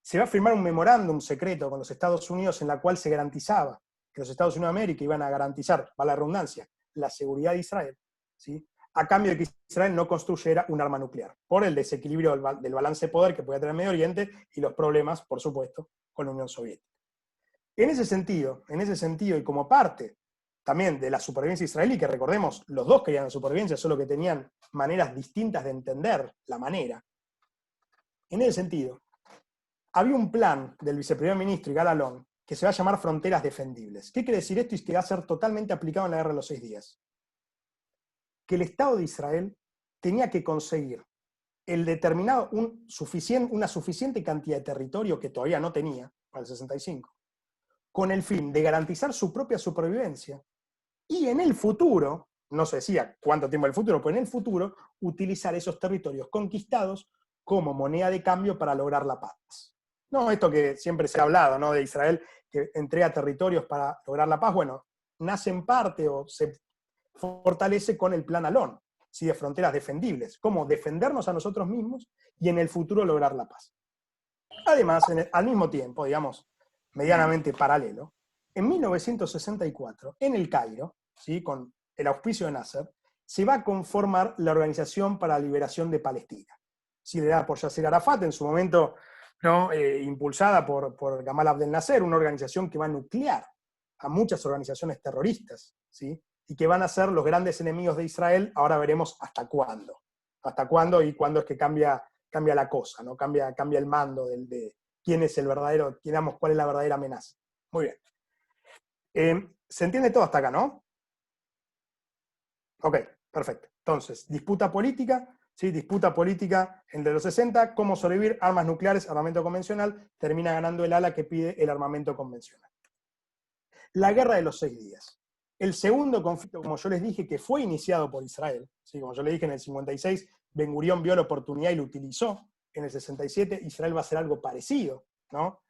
se va a firmar un memorándum secreto con los Estados Unidos en la cual se garantizaba que los Estados Unidos de América iban a garantizar, va la redundancia, la seguridad de Israel, ¿sí?, a cambio de que Israel no construyera un arma nuclear, por el desequilibrio del balance de poder que podía tener Medio Oriente y los problemas, por supuesto, con la Unión Soviética. En ese sentido, y como parte también de la supervivencia israelí, que recordemos, los dos querían la supervivencia, solo que tenían maneras distintas de entender la manera. En ese sentido, había un plan del viceprimer ministro Yigal Allon que se va a llamar Fronteras Defendibles. ¿Qué quiere decir esto y que va a ser totalmente aplicado en la Guerra de los 6 días? Que el Estado de Israel tenía que conseguir una suficiente cantidad de territorio que todavía no tenía para el 65, con el fin de garantizar su propia supervivencia y en el futuro, no se decía cuánto tiempo en el futuro, pero en el futuro, utilizar esos territorios conquistados como moneda de cambio para lograr la paz. No, esto que siempre se ha hablado, ¿no?, de Israel que entrega territorios para lograr la paz, bueno, nace en parte o se fortalece con el plan Allon, ¿sí?, de fronteras defendibles, cómo defendernos a nosotros mismos y en el futuro lograr la paz. Además, al mismo tiempo, digamos, medianamente paralelo, en 1964, en el Cairo, ¿sí?, con el auspicio de Nasser, se va a conformar la Organización para la Liberación de Palestina, ¿sí?, liderada por Yasser Arafat, en su momento, ¿no?, impulsada por Gamal Abdel Nasser, una organización que va a nuclear a muchas organizaciones terroristas, ¿sí?, y que van a ser los grandes enemigos de Israel. Ahora veremos hasta cuándo. Hasta cuándo y cuándo es que cambia la cosa, ¿no? Cambia el mando de quién es el verdadero, digamos, cuál es la verdadera amenaza. Muy bien. ¿Se entiende todo hasta acá, no? Ok, perfecto. Entonces, disputa política, ¿sí? Disputa política entre los 60, cómo sobrevivir, armas nucleares, armamento convencional, termina ganando el ala que pide el armamento convencional. La Guerra de los 6 días. El segundo conflicto, como yo les dije, que fue iniciado por Israel, ¿sí?, como yo les dije en el 56, Ben Gurión vio la oportunidad y lo utilizó. En el 67 Israel va a hacer algo parecido, ¿no?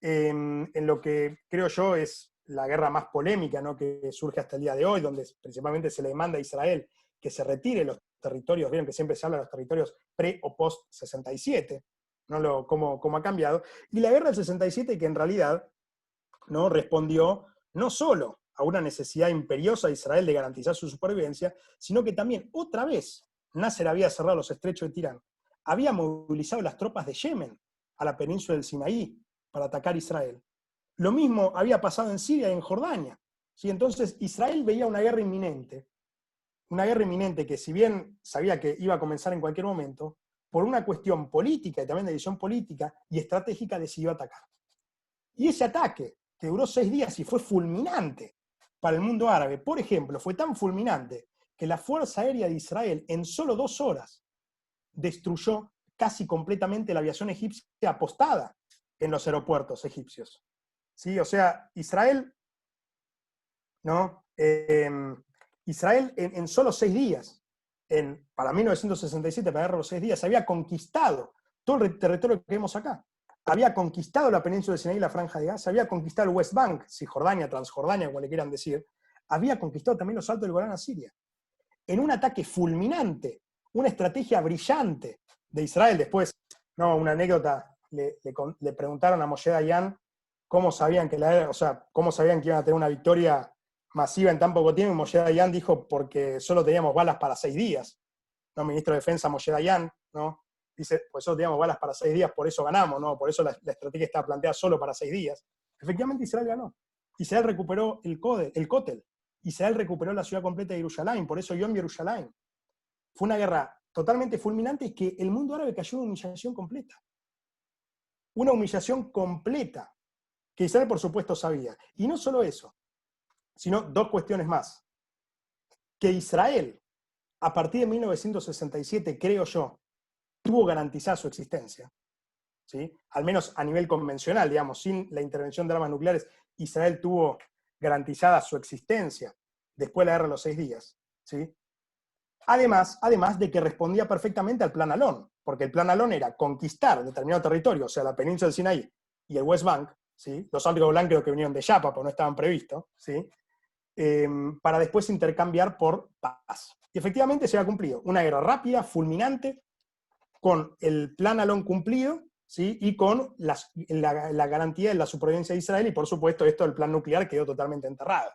En lo que creo yo es la guerra más polémica, ¿no?, que surge hasta el día de hoy, donde principalmente se le demanda a Israel que se retire los territorios, vieron que siempre se habla de los territorios pre o post 67, ¿no? Cómo ha cambiado. Y la guerra del 67 que en realidad, ¿no?, respondió no solo a una necesidad imperiosa de Israel de garantizar su supervivencia, sino que también, otra vez, Nasser había cerrado los estrechos de Tirán, había movilizado las tropas de Yemen a la península del Sinaí para atacar Israel. Lo mismo había pasado en Siria y en Jordania, ¿sí? Entonces Israel veía una guerra inminente que, si bien sabía que iba a comenzar en cualquier momento, por una cuestión política y también de decisión política y estratégica decidió atacar. Y ese ataque, que duró 6 días y fue fulminante para el mundo árabe, por ejemplo, fue tan fulminante que la Fuerza Aérea de Israel en solo 2 horas destruyó casi completamente la aviación egipcia apostada en los aeropuertos egipcios. ¿Sí? O sea, Israel, ¿no? Israel en solo 6 días, para 1967, para la guerra de los 6 días, había conquistado todo el territorio que vemos acá. Había conquistado la península de Sinaí y la Franja de Gaza, había conquistado el West Bank, Cisjordania, Transjordania, como le quieran decir, había conquistado también los altos del Golán a Siria. En un ataque fulminante, una estrategia brillante de Israel. Después, no, una anécdota, le preguntaron a Moshe Dayan cómo sabían que cómo sabían que iban a tener una victoria masiva en tan poco tiempo, y Moshe Dayan dijo, porque solo teníamos balas para 6 días. ¿No? Ministro de Defensa Moshe Dayan, ¿no? Dice, pues solo teníamos balas para 6 días, por eso ganamos, ¿no? Por eso la estrategia estaba planteada solo para 6 días. Efectivamente Israel ganó. Israel recuperó el Kotel. Israel recuperó la ciudad completa de Jerusalén, por eso Yom Yerushalayim. Fue una guerra totalmente fulminante y que el mundo árabe cayó en una humillación completa. Una humillación completa, que Israel por supuesto sabía. Y no solo eso, sino 2 cuestiones más. Que Israel, a partir de 1967, creo yo, tuvo garantizada su existencia. ¿sí? Al menos a nivel convencional, digamos, sin la intervención de armas nucleares, Israel tuvo garantizada su existencia después de la guerra de los 6 días, ¿sí? Además de que respondía perfectamente al Plan Alon, porque el Plan Alon era conquistar determinado territorio, o sea, la península del Sinaí y el West Bank, ¿sí? Los Altos Golán creo que vinieron de Yapa, porque no estaban previstos, ¿sí? Para después intercambiar por paz. Y efectivamente se ha cumplido. Una guerra rápida, fulminante, con el Plan Alon cumplido, ¿sí? Y con la garantía de la supervivencia de Israel, y por supuesto esto del plan nuclear quedó totalmente enterrado,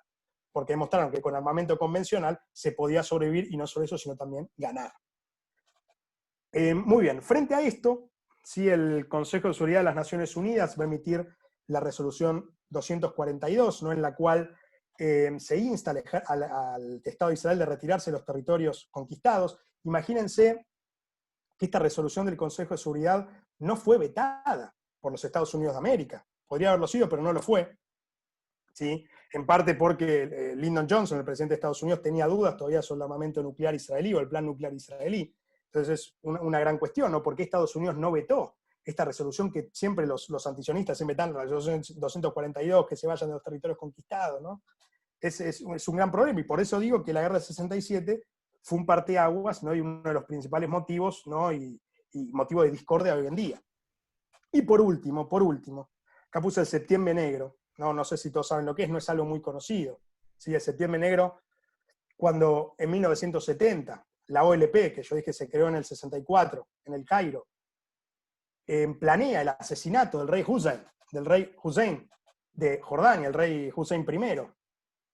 porque demostraron que con armamento convencional se podía sobrevivir, y no solo eso, sino también ganar. Muy bien, frente a esto, sí, el Consejo de Seguridad de las Naciones Unidas va a emitir la resolución 242, ¿no? En la cual se insta al Estado de Israel de retirarse de los territorios conquistados. Imagínense que esta resolución del Consejo de Seguridad no fue vetada por los Estados Unidos de América. Podría haberlo sido, pero no lo fue. ¿Sí? En parte porque Lyndon Johnson, el presidente de Estados Unidos, tenía dudas todavía sobre el armamento nuclear israelí o el plan nuclear israelí. Entonces es una gran cuestión, ¿no? ¿Por qué Estados Unidos no vetó esta resolución que siempre los antisionistas siempre vetan, la resolución 242, que se vayan de los territorios conquistados, ¿no? Es un gran problema, y por eso digo que la guerra de 67 fue un parteaguas, ¿no? Y uno de los principales motivos, ¿no? y motivo de discordia hoy en día. Y por último, acá puse el Septiembre Negro, no sé si todos saben lo que es, no es algo muy conocido. ¿Sí? El Septiembre Negro, cuando en 1970 la OLP, que yo dije se creó en el 64, en el Cairo, planea el asesinato del rey Hussein de Jordania, el rey Hussein I,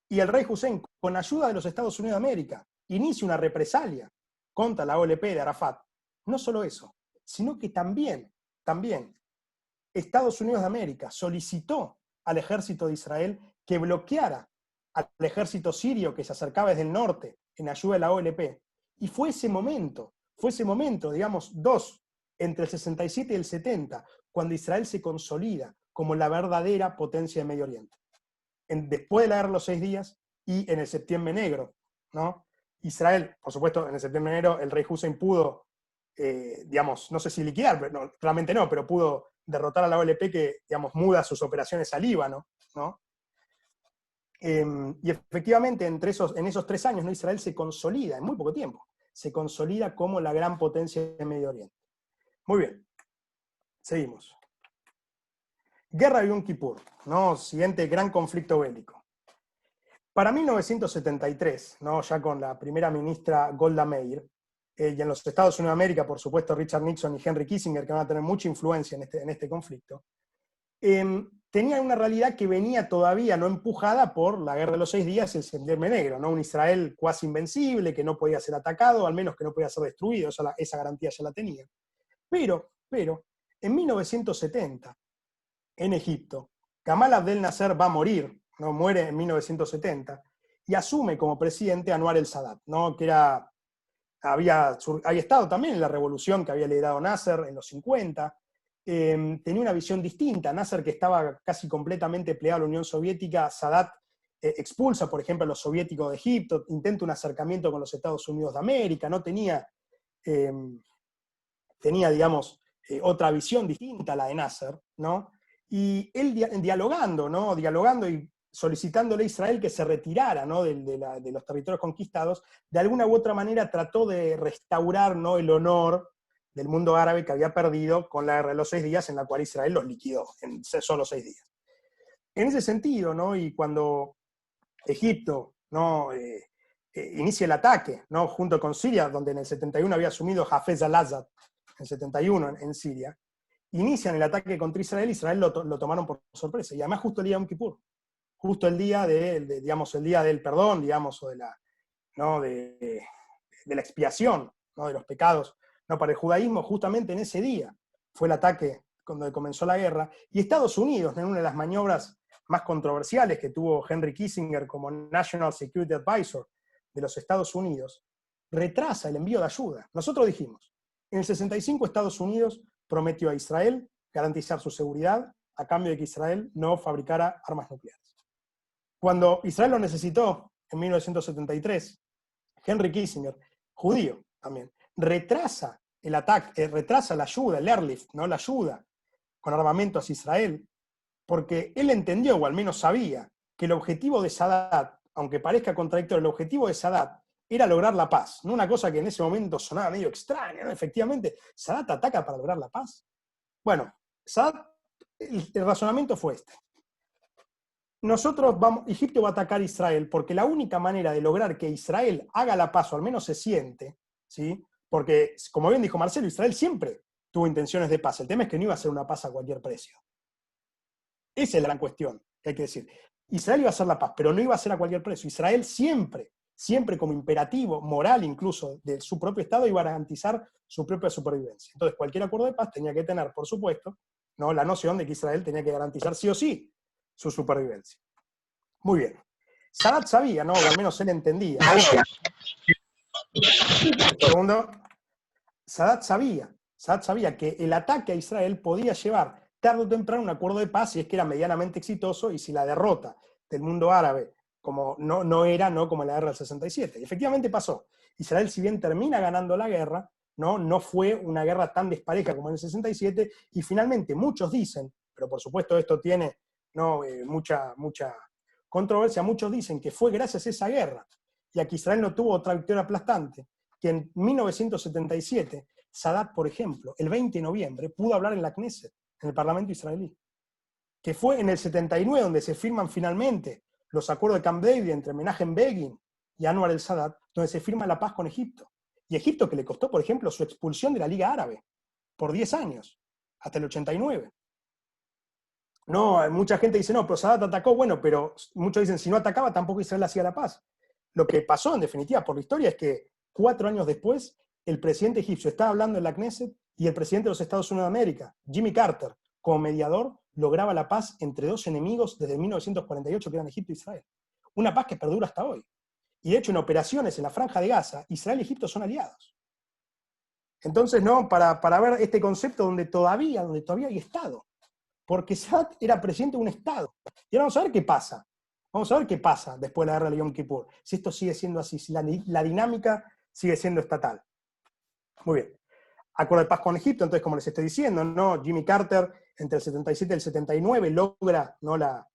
y el rey Hussein, con ayuda de los Estados Unidos de América, inicia una represalia contra la OLP de Arafat. No solo eso, sino que también Estados Unidos de América solicitó al ejército de Israel que bloqueara al ejército sirio que se acercaba desde el norte en ayuda de la OLP. Y fue ese momento, digamos, entre el 67 y el 70, cuando Israel se consolida como la verdadera potencia de Medio Oriente. Después de la guerra de los 6 días y en el Septiembre Negro, ¿no? Israel, por supuesto, en el Septiembre Negro el rey Hussein pudo, digamos, no sé si liquidar, pero no, realmente no, pero pudo derrotar a la OLP que, digamos, muda sus operaciones al Líbano, ¿no? Y efectivamente, en esos 3 años, ¿no? Israel se consolida, en muy poco tiempo, se consolida como la gran potencia de Medio Oriente. Muy bien, seguimos. Guerra de Yom Kippur, ¿no? Siguiente gran conflicto bélico. Para 1973, ¿no? Ya con la primera ministra Golda Meir, y en los Estados Unidos de América, por supuesto, Richard Nixon y Henry Kissinger, que van a tener mucha influencia en este conflicto, tenían una realidad que venía todavía no empujada por la guerra de los 6 días y el Septiembre Negro, ¿no? Un Israel cuasi invencible, que no podía ser atacado, al menos que no podía ser destruido, esa garantía ya la tenía. Pero, en 1970, en Egipto, Gamal Abdel Nasser va a morir, ¿no? Muere en 1970, y asume como presidente a Anwar el-Sadat, ¿no? Que había estado también en la revolución que había liderado Nasser en los 50, tenía una visión distinta. Nasser, que estaba casi completamente plegado a la Unión Soviética, Sadat expulsa, por ejemplo, a los soviéticos de Egipto, intenta un acercamiento con los Estados Unidos de América, ¿no? Tenía, digamos, otra visión distinta a la de Nasser, ¿no? Y él dialogando, ¿no? Dialogando y solicitándole a Israel que se retirara, ¿no? de los territorios conquistados, de alguna u otra manera trató de restaurar, ¿no? El honor del mundo árabe que había perdido con la guerra de los 6 días, en la cual Israel los liquidó en solo 6 días. En ese sentido, ¿no? Y cuando Egipto, ¿no? Inicia el ataque, ¿no? Junto con Siria, donde en el 71 había asumido Hafez al-Assad, en el 71 en Siria, inician el ataque contra Israel. Israel lo tomaron por sorpresa, y además justo el día de Yom Kippur, justo el día digamos, el día del perdón, digamos, o ¿no? de la expiación, ¿no? De los pecados, ¿no? Para el judaísmo, justamente en ese día fue el ataque cuando comenzó la guerra, y Estados Unidos, en una de las maniobras más controversiales que tuvo Henry Kissinger como National Security Advisor de los Estados Unidos, retrasa el envío de ayuda. Nosotros dijimos, en el 65 Estados Unidos prometió a Israel garantizar su seguridad a cambio de que Israel no fabricara armas nucleares. Cuando Israel lo necesitó en 1973, Henry Kissinger, judío también, retrasa el ataque, retrasa la ayuda, el airlift, ¿no? La ayuda con armamento hacia Israel, porque él entendió, o al menos sabía, que el objetivo de Sadat, aunque parezca contradictorio, el objetivo de Sadat era lograr la paz, no una cosa que en ese momento sonaba medio extraña, ¿no? Efectivamente, Sadat ataca para lograr la paz. Bueno, Sadat, el razonamiento fue este. Egipto va a atacar a Israel porque la única manera de lograr que Israel haga la paz, o al menos se siente, ¿sí? Porque, como bien dijo Marcelo, Israel siempre tuvo intenciones de paz. El tema es que no iba a ser una paz a cualquier precio. Esa es la gran cuestión que hay que decir. Israel iba a hacer la paz, pero no iba a ser a cualquier precio. Israel siempre, siempre como imperativo moral incluso de su propio Estado, iba a garantizar su propia supervivencia. Entonces, cualquier acuerdo de paz tenía que tener, por supuesto, ¿no?, la noción de que Israel tenía que garantizar sí o sí su supervivencia. Muy bien. Sadat sabía, ¿no?, o al menos él entendía. Un segundo. Sadat sabía que el ataque a Israel podía llevar tarde o temprano un acuerdo de paz si es que era medianamente exitoso y si la derrota del mundo árabe como no era como en la guerra del 67. Y efectivamente pasó. Israel, si bien termina ganando la guerra, no fue una guerra tan despareja como en el 67, y finalmente muchos dicen, pero por supuesto esto tiene mucha controversia, muchos dicen que fue gracias a esa guerra y a que Israel no tuvo otra victoria aplastante, que en 1977 Sadat, por ejemplo, el 20 de noviembre, pudo hablar en la Knesset, en el Parlamento israelí. Que fue en el 79 donde se firman finalmente los acuerdos de Camp David entre Menachem Begin y Anwar el-Sadat, donde se firma la paz con Egipto. Y Egipto, que le costó, por ejemplo, su expulsión de la Liga Árabe por 10 años, hasta el 89. No, mucha gente dice, no, pero Sadat atacó, bueno, pero muchos dicen, si no atacaba, tampoco Israel hacía la paz. Lo que pasó, en definitiva, por la historia, es que 4 años después, el presidente egipcio estaba hablando en la Knesset y el presidente de los Estados Unidos de América, Jimmy Carter, como mediador, lograba la paz entre dos enemigos desde 1948, que eran Egipto e Israel. Una paz que perdura hasta hoy. Y de hecho, en operaciones en la Franja de Gaza, Israel y Egipto son aliados. Entonces, ¿no?, para ver este concepto donde todavía hay Estado. Porque Sadat era presidente de un Estado. Y ahora vamos a ver qué pasa. Vamos a ver qué pasa después de la guerra de Yom Kippur. Si esto sigue siendo así, si la dinámica sigue siendo estatal. Muy bien. Acuerdo de paz con Egipto, entonces, como les estoy diciendo, ¿no?, Jimmy Carter, entre el 77 y el 79, logra, ¿no?, la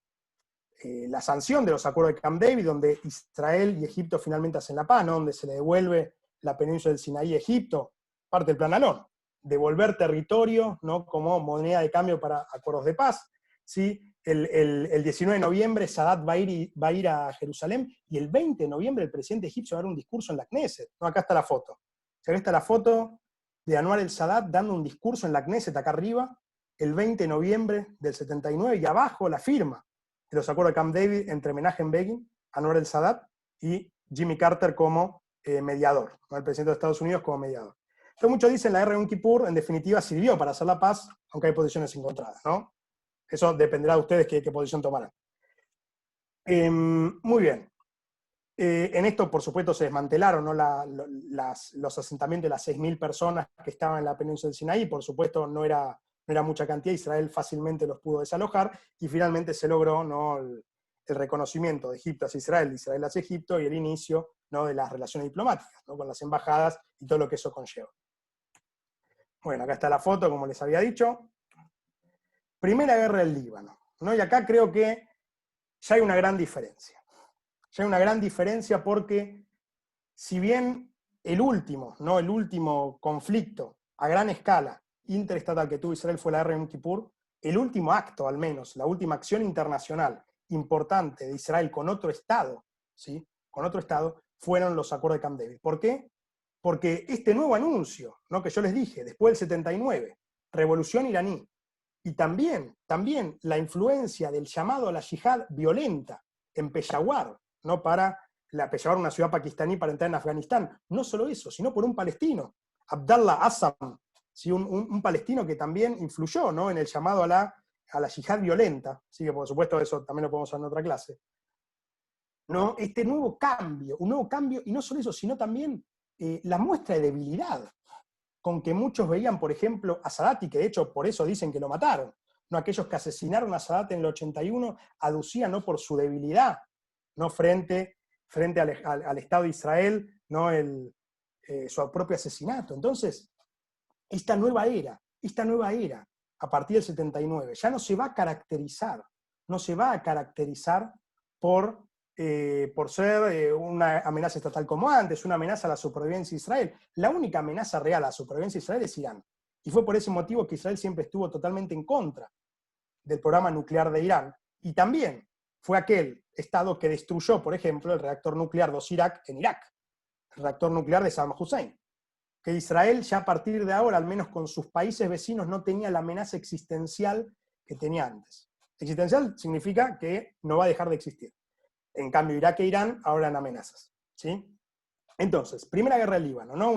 sanción de los acuerdos de Camp David, donde Israel y Egipto finalmente hacen la paz, ¿no?, donde se le devuelve la península del Sinaí a Egipto, parte del Plan Alon. Devolver territorio, ¿no?, como moneda de cambio para acuerdos de paz. ¿Sí? El 19 de noviembre Sadat va a ir a Jerusalén, y el 20 de noviembre el presidente egipcio va a dar un discurso en la Knesset. ¿No? Acá está la foto. Acá está la foto de Anwar el-Sadat dando un discurso en la Knesset, acá arriba, el 20 de noviembre del 79, y abajo la firma de los acuerdos de Camp David entre Menachem Begin, Anwar el-Sadat y Jimmy Carter como mediador, ¿no?, el presidente de Estados Unidos como mediador. Entonces muchos dicen la guerra de Yom Kippur en definitiva sirvió para hacer la paz, aunque hay posiciones encontradas, ¿no? Eso dependerá de ustedes qué posición tomarán. Muy bien. En esto, por supuesto, se desmantelaron, ¿no?, los asentamientos de las 6.000 personas que estaban en la península del Sinaí. Por supuesto, no era mucha cantidad. Israel fácilmente los pudo desalojar, y finalmente se logró, ¿no?, el reconocimiento de Egipto hacia Israel, de Israel hacia Egipto, y el inicio, ¿no?, de las relaciones diplomáticas, ¿no?, con las embajadas y todo lo que eso conlleva. Bueno, acá está la foto, como les había dicho. Primera guerra del Líbano, ¿no? Y acá creo que ya hay una gran diferencia. Ya hay una gran diferencia porque, si bien el último conflicto a gran escala interestatal que tuvo Israel fue la guerra de Yom Kippur, el último acto, al menos, la última acción internacional importante de Israel con otro Estado, ¿sí?, con otro Estado, fueron los acuerdos de Camp David. ¿Por qué? Porque este nuevo anuncio, ¿no?, que yo les dije, después del 79, revolución iraní, y también la influencia del llamado a la yihad violenta en Peshawar, ¿no?, Peshawar, una ciudad pakistaní, para entrar en Afganistán. No solo eso, sino por un palestino, Abdallah Assam, ¿sí?, un palestino que también influyó, ¿no?, en el llamado a la yihad violenta. Así que, por supuesto, eso también lo podemos ver en otra clase. ¿No? Este un nuevo cambio, y no solo eso, sino también la muestra de debilidad con que muchos veían, por ejemplo, a Sadat, y que de hecho por eso dicen que lo mataron. ¿No? Aquellos que asesinaron a Sadat en el 81 aducían, ¿no?, por su debilidad, ¿no?, frente al Estado de Israel, ¿no?, su propio asesinato. Entonces, esta nueva era a partir del 79, ya no se va a caracterizar, no se va a caracterizar por ser una amenaza estatal como antes, una amenaza a la supervivencia de Israel. La única amenaza real a la supervivencia de Israel es Irán. Y fue por ese motivo que Israel siempre estuvo totalmente en contra del programa nuclear de Irán. Y también fue aquel Estado que destruyó, por ejemplo, el reactor nuclear 2 Irak en Irak, el reactor nuclear de Saddam Hussein. Que Israel ya a partir de ahora, al menos con sus países vecinos, no tenía la amenaza existencial que tenía antes. Existencial significa que no va a dejar de existir. En cambio, Irak e Irán ahora eran amenazas, ¿sí? Entonces, Primera Guerra del Líbano, ¿no?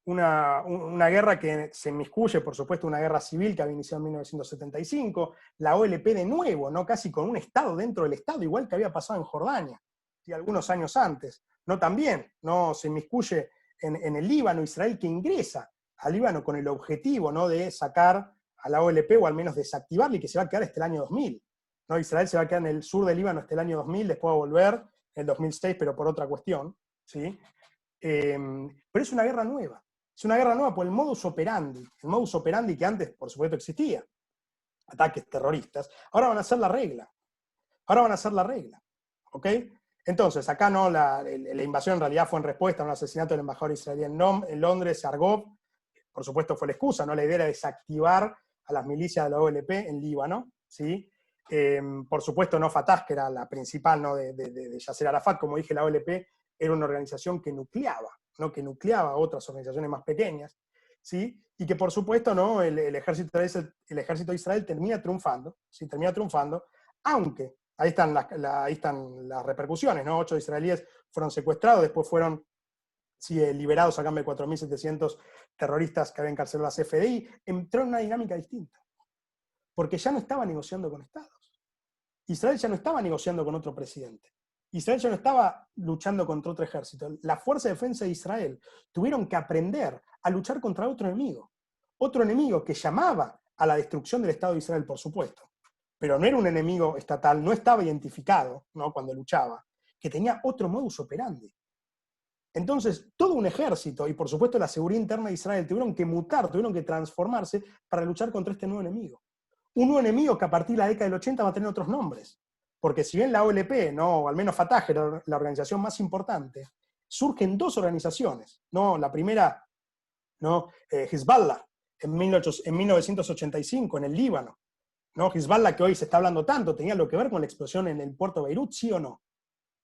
Una guerra que se inmiscuye, por supuesto, una guerra civil que había iniciado en 1975, la OLP de nuevo, ¿no? Casi con un Estado dentro del Estado, igual que había pasado en Jordania, y algunos años antes, ¿no? También, ¿no? Se inmiscuye en el Líbano, Israel que ingresa al Líbano con el objetivo, ¿no? De sacar a la OLP o al menos desactivarla y que se va a quedar hasta el año 2000. ¿No? Israel se va a quedar en el sur del Líbano hasta el año 2000, después va a volver en el 2006, pero por otra cuestión, ¿sí? Pero es una guerra nueva. Es una guerra nueva por el modus operandi que antes, por supuesto, existía. Ataques terroristas. Ahora van a ser la regla. Ahora van a ser la regla. ¿Ok? Entonces, acá no, la invasión en realidad fue en respuesta a un asesinato del embajador israelí en Londres, Argov. Por supuesto fue la excusa, ¿no? La idea era desactivar a las milicias de la OLP en Líbano, ¿sí? Por supuesto no Fatah, que era la principal, ¿no? de Yasser Arafat, como dije, la OLP era una organización que nucleaba, ¿no? Que nucleaba a otras organizaciones más pequeñas, ¿sí? Y que por supuesto, ¿no? el ejército de Israel termina triunfando, ¿sí? Termina triunfando, aunque ahí están las repercusiones, ¿no? 8 israelíes fueron secuestrados, después fueron liberados a cambio de 4.700 terroristas que había encarcelado la CFDI. Entró en una dinámica distinta, porque ya no estaba negociando con estados. Israel ya no estaba negociando con otro presidente. Israel ya no estaba luchando contra otro ejército. La Fuerza de Defensa de Israel tuvieron que aprender a luchar contra otro enemigo que llamaba a la destrucción del Estado de Israel, por supuesto, pero no era un enemigo estatal, no estaba identificado, ¿no? Cuando luchaba, que tenía otro modus operandi. Entonces, todo un ejército y por supuesto la seguridad interna de Israel tuvieron que mutar, tuvieron que transformarse para luchar contra este nuevo enemigo. Un nuevo enemigo que a partir de la década del 80 va a tener otros nombres. Porque si bien la OLP, ¿no? O al menos Fatah era la organización más importante, surgen dos organizaciones, ¿no? La primera, ¿no? Hezbollah, en 1985, en el Líbano, ¿no? Hezbollah, que hoy se está hablando tanto, tenía lo que ver con la explosión en el puerto de Beirut, ¿sí o no?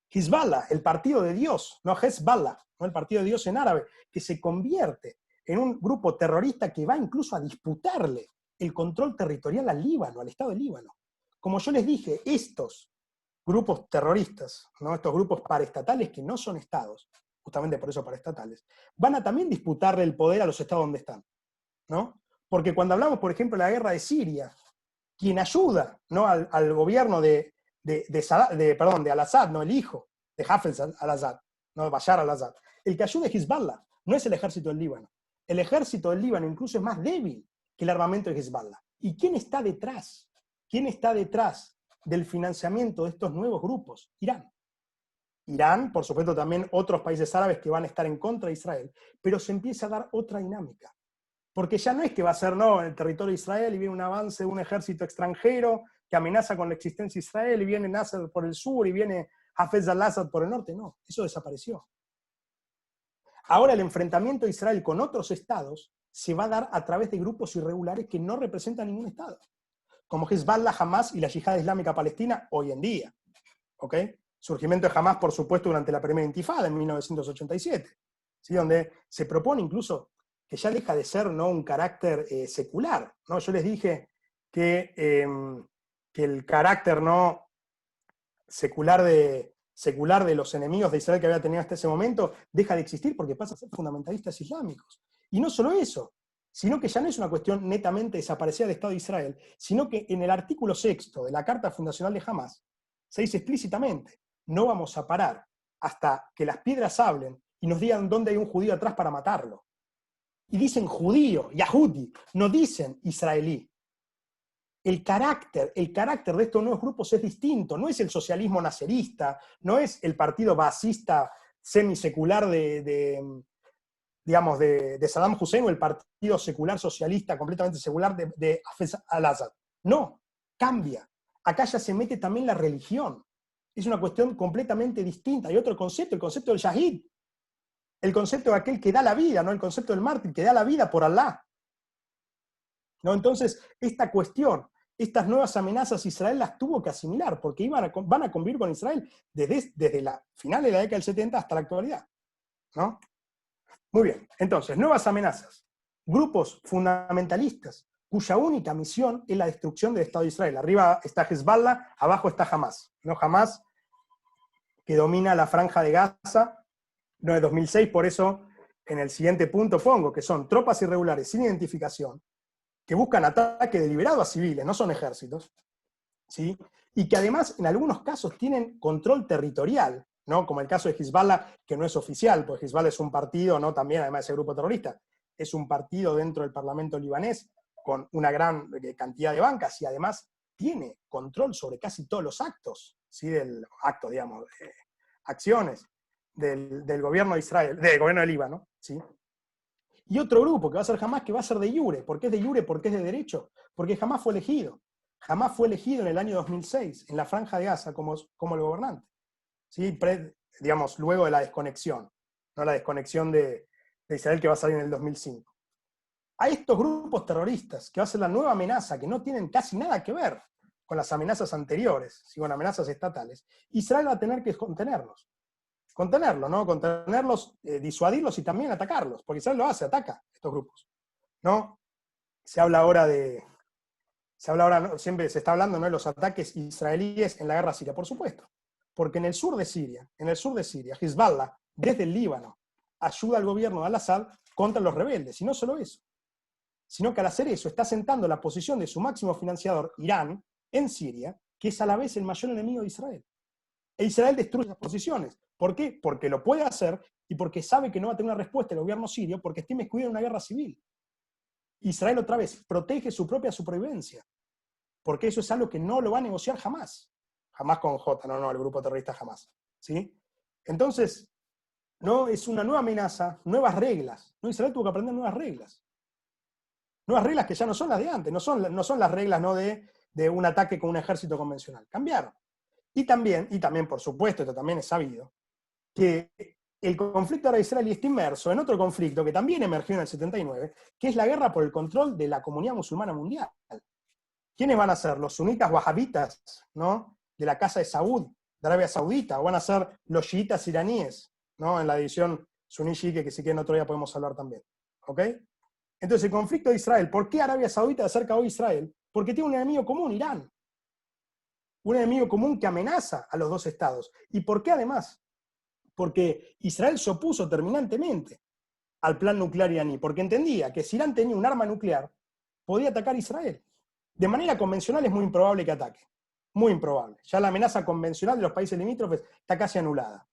Hezbollah, el partido de Dios, no Hezbollah, no el partido de Dios en árabe, que se convierte en un grupo terrorista que va incluso a disputarle el control territorial al Líbano, al Estado del Líbano. Como yo les dije, estos grupos terroristas, ¿no? Estos grupos paraestatales que no son estados, justamente por eso paraestatales, van a también disputarle el poder a los estados donde están, ¿no? Porque cuando hablamos, por ejemplo, de la guerra de Siria, quien ayuda, ¿no? al gobierno de al-Assad, ¿no? El hijo de Hafez al-Assad, ¿no? De Bashar al-Assad. El que ayuda es Hezbollah, no es el ejército del Líbano. El ejército del Líbano incluso es más débil que el armamento de Hezbollah. ¿Y quién está detrás? ¿Quién está detrás del financiamiento de estos nuevos grupos? Irán. Irán, por supuesto, también otros países árabes que van a estar en contra de Israel, pero se empieza a dar otra dinámica. Porque ya no es que va a ser, no, en el territorio de Israel y viene un avance de un ejército extranjero que amenaza con la existencia de Israel y viene Nasser por el sur y viene Hafez al-Assad por el norte. No, eso desapareció. Ahora el enfrentamiento de Israel con otros estados se va a dar a través de grupos irregulares que no representan ningún estado, como Hezbollah, Hamas y la Yihad Islámica Palestina hoy en día. ¿Ok? Surgimiento de Hamas, por supuesto, durante la primera intifada en 1987, ¿sí? Donde se propone incluso que ya deja de ser, ¿no? Un carácter secular, ¿no? Yo les dije que el carácter, ¿no? secular de los enemigos de Israel que había tenido hasta ese momento deja de existir porque pasa a ser fundamentalistas islámicos. Y no solo eso, sino que ya no es una cuestión netamente desaparecida del Estado de Israel, sino que en el artículo 6 de la Carta Fundacional de Hamas se dice explícitamente: no vamos a parar hasta que las piedras hablen y nos digan dónde hay un judío atrás para matarlo. Y dicen judío, Yahudi, no dicen israelí. El carácter de estos nuevos grupos es distinto, no es el socialismo nacerista, no es el partido basista semisecular de digamos, de Saddam Hussein o el partido secular socialista, completamente secular, de Hafez al-Assad. No, cambia. Acá ya se mete también la religión. Es una cuestión completamente distinta. Hay otro concepto, el concepto del shahid, el concepto de aquel que da la vida, ¿no? El concepto del mártir, que da la vida por Alá. ¿No? Entonces, esta cuestión, estas nuevas amenazas, Israel las tuvo que asimilar, porque van a convivir con Israel desde la final de la década del 70 hasta la actualidad, ¿no? Muy bien, entonces, nuevas amenazas. Grupos fundamentalistas cuya única misión es la destrucción del Estado de Israel. Arriba está Hezbollah, abajo está Hamas. ¿No? Hamas, que domina la franja de Gaza, no de 2006, por eso en el siguiente punto pongo que son tropas irregulares sin identificación, que buscan ataque deliberado a civiles, no son ejércitos, ¿sí? Y que además en algunos casos tienen control territorial, ¿no? Como el caso de Hezbollah, que no es oficial, porque Hezbollah es un partido, ¿no? También, además de ese grupo terrorista, es un partido dentro del Parlamento libanés con una gran cantidad de bancas y además tiene control sobre casi todos los actos, ¿sí? Digamos, acciones del gobierno de Israel, del gobierno de Líbano, ¿sí? Y otro grupo que va a ser Hamas, que va a ser de iure. ¿Por qué es de iure? ¿Por qué es de derecho? Porque Hamas fue elegido. Hamas fue elegido en el año 2006, en la Franja de Gaza, como el gobernante. ¿Sí? Digamos, luego de la desconexión, ¿no? La desconexión de Israel que va a salir en el 2005. A estos grupos terroristas, que va a ser la nueva amenaza, que no tienen casi nada que ver con las amenazas anteriores, ¿sí? Con amenazas estatales, Israel va a tener que contenerlos, ¿no? Contenerlos, disuadirlos y también atacarlos, porque Israel lo hace, ataca a estos grupos, ¿no? Se habla ahora, ¿no? Siempre se está hablando, ¿no? De los ataques israelíes en la guerra siria, por supuesto, porque en el sur de Siria, Hezbollah, desde el Líbano, ayuda al gobierno de al-Assad contra los rebeldes, y no solo eso, sino que al hacer eso está sentando la posición de su máximo financiador, Irán, en Siria, que es a la vez el mayor enemigo de Israel. E Israel destruye esas posiciones. ¿Por qué? Porque lo puede hacer y porque sabe que no va a tener una respuesta del gobierno sirio porque está inmiscuido en una guerra civil. Israel otra vez protege su propia supervivencia, porque eso es algo que no lo va a negociar jamás. Jamás con J, no, el grupo terrorista jamás. ¿Sí? Entonces, no es una nueva amenaza, nuevas reglas. ¿No? Israel tuvo que aprender nuevas reglas. Nuevas reglas que ya no son las de antes, no son las reglas, ¿no? de un ataque con un ejército convencional. Cambiaron. Y también, por supuesto, esto también es sabido, que el conflicto árabe-israelí está inmerso en otro conflicto que también emergió en el 79, que es la guerra por el control de la comunidad musulmana mundial. ¿Quiénes van a ser? Los sunitas wahabitas, ¿no? De la Casa de Saud, de Arabia Saudita, o van a ser los chiitas iraníes, ¿no? En la división suní-chiite, que si quieren otro día podemos hablar también. ¿Ok? Entonces, el conflicto de Israel, ¿por qué Arabia Saudita acerca hoy a Israel? Porque tiene un enemigo común, Irán. Un enemigo común que amenaza a los dos estados. ¿Y por qué además? Porque Israel se opuso terminantemente al plan nuclear iraní, porque entendía que si Irán tenía un arma nuclear, podía atacar a Israel. De manera convencional es muy improbable que ataque. Muy improbable. Ya la amenaza convencional de los países limítrofes está casi anulada.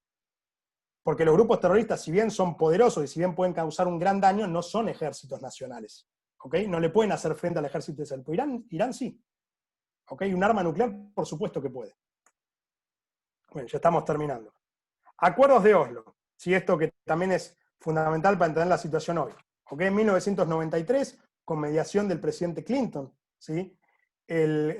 Porque los grupos terroristas, si bien son poderosos y si bien pueden causar un gran daño, no son ejércitos nacionales. ¿Okay? No le pueden hacer frente al ejército de Israel. Pero Irán sí. ¿Okay? Un arma nuclear, por supuesto que puede. Bueno, ya estamos terminando. Acuerdos de Oslo. ¿Sí? Esto que también es fundamental para entender la situación hoy. ¿Okay? En 1993, con mediación del presidente Clinton, ¿sí? el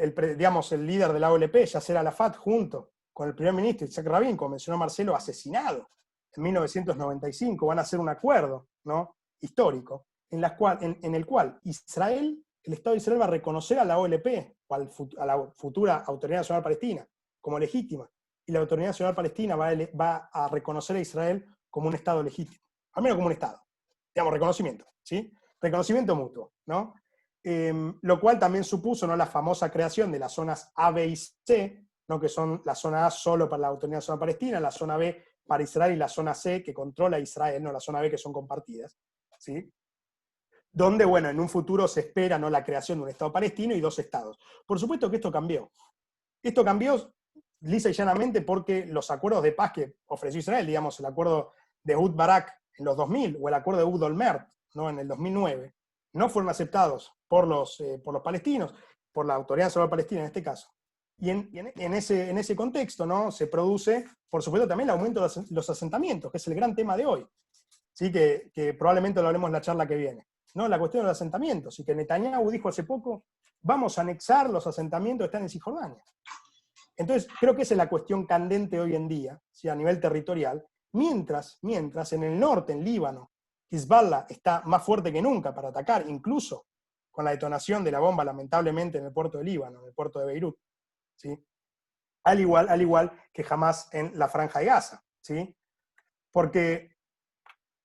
líder de la OLP, Yasser Arafat, junto con el primer ministro Yitzhak Rabin, como mencionó Marcelo, asesinado en 1995, van a hacer un acuerdo, ¿no? Histórico, en el cual Israel, el Estado de Israel va a reconocer a la OLP, o a la futura Autoridad Nacional Palestina, como legítima, y la Autoridad Nacional Palestina va a reconocer a Israel como un Estado legítimo, al menos como un Estado, digamos, reconocimiento, ¿sí? Reconocimiento mutuo, ¿no? Lo cual también supuso, ¿no? La famosa creación de las zonas A, B y C, ¿no? Que son la zona A solo para la Autoridad Nacional Palestina, la zona B para Israel y la zona C que controla Israel, ¿no? La zona B que son compartidas, ¿sí? Donde, bueno, en un futuro se espera, ¿no? La creación de un Estado palestino y dos estados. Por supuesto que esto cambió. Esto cambió lisa y llanamente porque los acuerdos de paz que ofreció Israel, digamos, el acuerdo de Ehud Barak en los 2000 o el acuerdo de Ehud Olmert, ¿no? En el 2009, no fueron aceptados por los palestinos, por la Autoridad Nacional Palestina en este caso. Y en ese contexto, ¿no? Se produce, por supuesto, también el aumento de los asentamientos, que es el gran tema de hoy. ¿sí? Que probablemente lo hablemos en la charla que viene. ¿No? La cuestión de los asentamientos, y que Netanyahu dijo hace poco, vamos a anexar los asentamientos que están en Cisjordania. Entonces, creo que esa es la cuestión candente hoy en día, ¿sí? A nivel territorial, mientras en el norte, en Líbano, Hezbollah está más fuerte que nunca para atacar, incluso con la detonación de la bomba, lamentablemente, en el puerto de Líbano, en el puerto de Beirut, ¿sí? Al igual que Hamás en la Franja de Gaza, ¿sí? Porque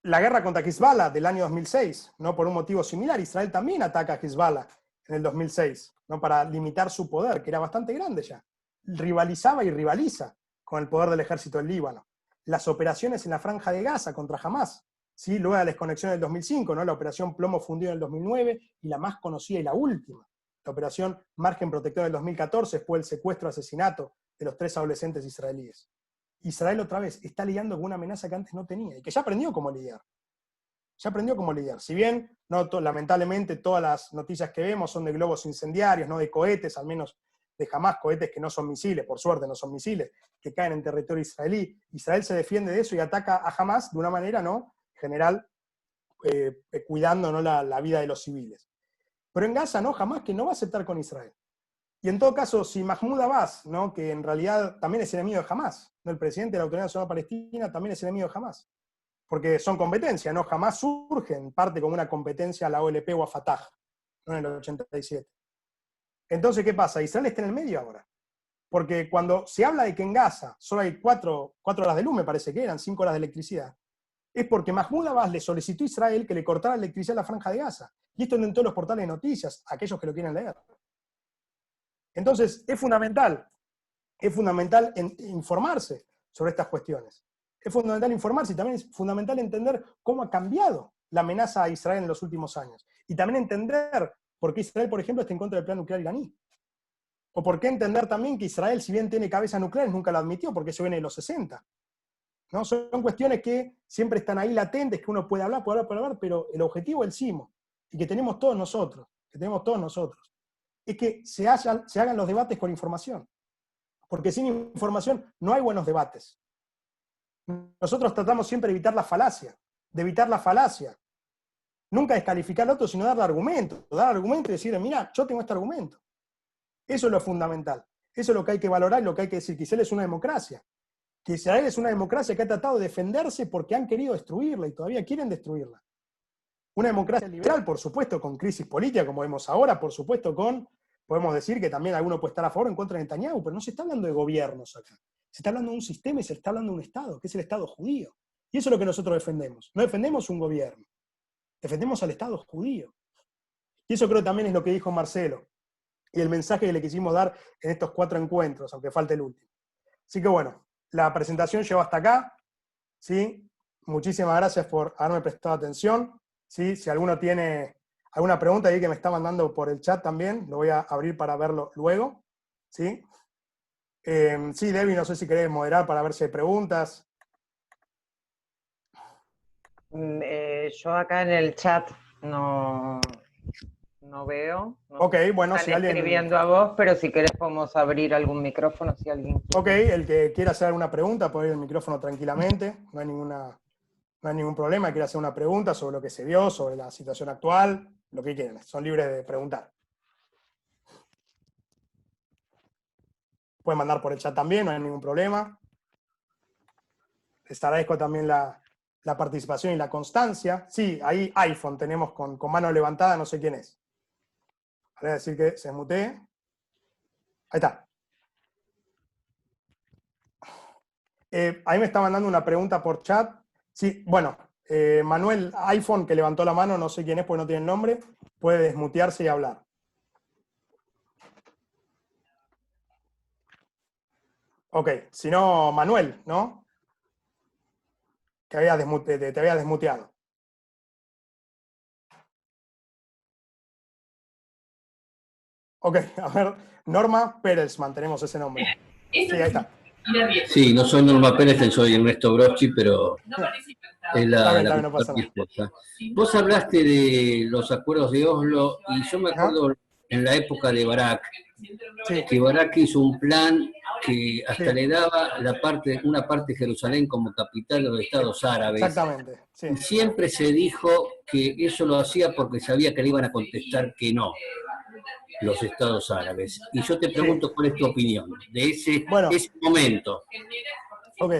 la guerra contra Hezbollah del año 2006, ¿no? Por un motivo similar, Israel también ataca a Hezbollah en el 2006, ¿no? Para limitar su poder, que era bastante grande ya. Rivalizaba y rivaliza con el poder del ejército del Líbano. Las operaciones en la Franja de Gaza contra Hamás, ¿sí? Luego de la desconexión del 2005, ¿no? La operación Plomo Fundido en el 2009, y la más conocida y la última, la operación Margen Protector del 2014, después del secuestro y asesinato de los 3 adolescentes israelíes. Israel otra vez está lidiando con una amenaza que antes no tenía, y que ya aprendió cómo lidiar. Ya aprendió cómo lidiar. Si bien, no, lamentablemente, todas las noticias que vemos son de globos incendiarios, no de cohetes, al menos de Hamás, cohetes que no son misiles, por suerte no son misiles, que caen en territorio israelí. Israel se defiende de eso y ataca a Hamás de una manera, ¿no?, general, cuidando, ¿no?, la vida de los civiles. Pero en Gaza, no, Hamás que no va a aceptar con Israel. Y en todo caso, si Mahmoud Abbas, ¿no?, que en realidad también es enemigo de Hamás, ¿no?, el presidente de la Autoridad Nacional Palestina también es enemigo de Hamás, porque son competencias, ¿no? Hamás surge en parte como una competencia a la OLP o a Fatah, ¿no?, en el 87. Entonces, ¿qué pasa? Israel está en el medio ahora. Porque cuando se habla de que en Gaza solo hay 4 horas de luz, me parece que eran 5 horas de electricidad, es porque Mahmoud Abbas le solicitó a Israel que le cortara la electricidad a la Franja de Gaza. Y esto en todos los portales de noticias, aquellos que lo quieren leer. Entonces, es fundamental informarse sobre estas cuestiones. Es fundamental informarse y también es fundamental entender cómo ha cambiado la amenaza a Israel en los últimos años. Y también entender por qué Israel, por ejemplo, está en contra del plan nuclear iraní. O por qué entender también que Israel, si bien tiene cabezas nucleares, nunca lo admitió, porque eso viene de los 60. ¿No? Son cuestiones que siempre están ahí latentes, que uno puede hablar, pero el objetivo del CIMO, y que tenemos todos nosotros, es que se hagan los debates con información. Porque sin información no hay buenos debates. Nosotros tratamos siempre de evitar la falacia. Nunca descalificar al otro, sino darle argumento. Dar argumento y decirle, mira, yo tengo este argumento. Eso es lo fundamental. Eso es lo que hay que valorar y lo que hay que decir. Que Israel es una democracia. Que Israel es una democracia que ha tratado de defenderse porque han querido destruirla y todavía quieren destruirla. Una democracia liberal, por supuesto, con crisis política, como vemos ahora, por supuesto, podemos decir que también alguno puede estar a favor o en contra de Netanyahu, pero no se está hablando de gobiernos acá. Se está hablando de un sistema y se está hablando de un Estado, que es el Estado judío. Y eso es lo que nosotros defendemos. No defendemos un gobierno, defendemos al Estado judío. Y eso creo que también es lo que dijo Marcelo, y el mensaje que le quisimos dar en estos 4 encuentros, aunque falte el último. Así que bueno, la presentación llegó hasta acá, ¿sí? Muchísimas gracias por haberme prestado atención, ¿sí? Si alguno tiene alguna pregunta ahí que me está mandando por el chat también, lo voy a abrir para verlo luego, ¿sí? Sí, Debbie, no sé si querés moderar para ver si hay preguntas. Yo acá en el chat no veo. No Ok, bueno, están si alguien... escribiendo a vos, pero si querés podemos abrir algún micrófono si alguien quiere. Ok, el que quiera hacer alguna pregunta puede ir al micrófono tranquilamente, no hay ningún problema, quiere hacer una pregunta sobre lo que se vio, sobre la situación actual, lo que quieran, son libres de preguntar. Pueden mandar por el chat también, no hay ningún problema. Les agradezco también la participación y la constancia. Sí, ahí iPhone tenemos con mano levantada, no sé quién es. Voy a decir que se mutee. Ahí está. Ahí me está mandando una pregunta por chat. Sí, bueno, Manuel iPhone, que levantó la mano, no sé quién es porque no tiene el nombre, puede desmutearse y hablar. Ok, si no, Manuel, ¿no? Te había desmuteado. Ok, a ver, Norma Pérez, mantenemos ese nombre. Sí, ahí está. Sí, no soy Norma Pérez, soy Ernesto Brocchi, pero es la no pasa nada. esposa. Vos hablaste de los acuerdos de Oslo y yo me acuerdo en la época de Barak, Sí, que Barak hizo un plan que hasta sí, le daba una parte de Jerusalén como capital de los estados árabes. exactamente, sí, Y siempre se dijo que eso lo hacía porque sabía que le iban a contestar que no los estados árabes. Y yo te sí. pregunto cuál es tu opinión de Bueno, ese momento. ok.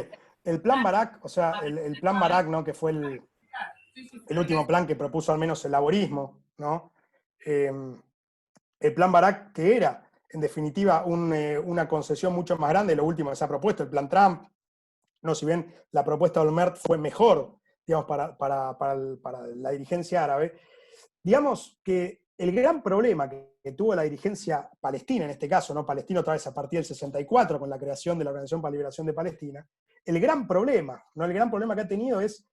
El plan Barak, o sea, el plan Barak, ¿no? Que fue el último plan que propuso al menos el laborismo, ¿no? Eh, el plan Barak, que era, en definitiva, una concesión mucho más grande de lo último que se ha propuesto, el plan Trump, ¿no? Si bien la propuesta de Olmert fue mejor, digamos, para la dirigencia árabe, digamos que el gran problema que tuvo la dirigencia palestina, en este caso, ¿no? Palestina otra vez a partir del 64, con la creación de la Organización para la Liberación de Palestina, el gran problema, ¿no? El gran problema que ha tenido es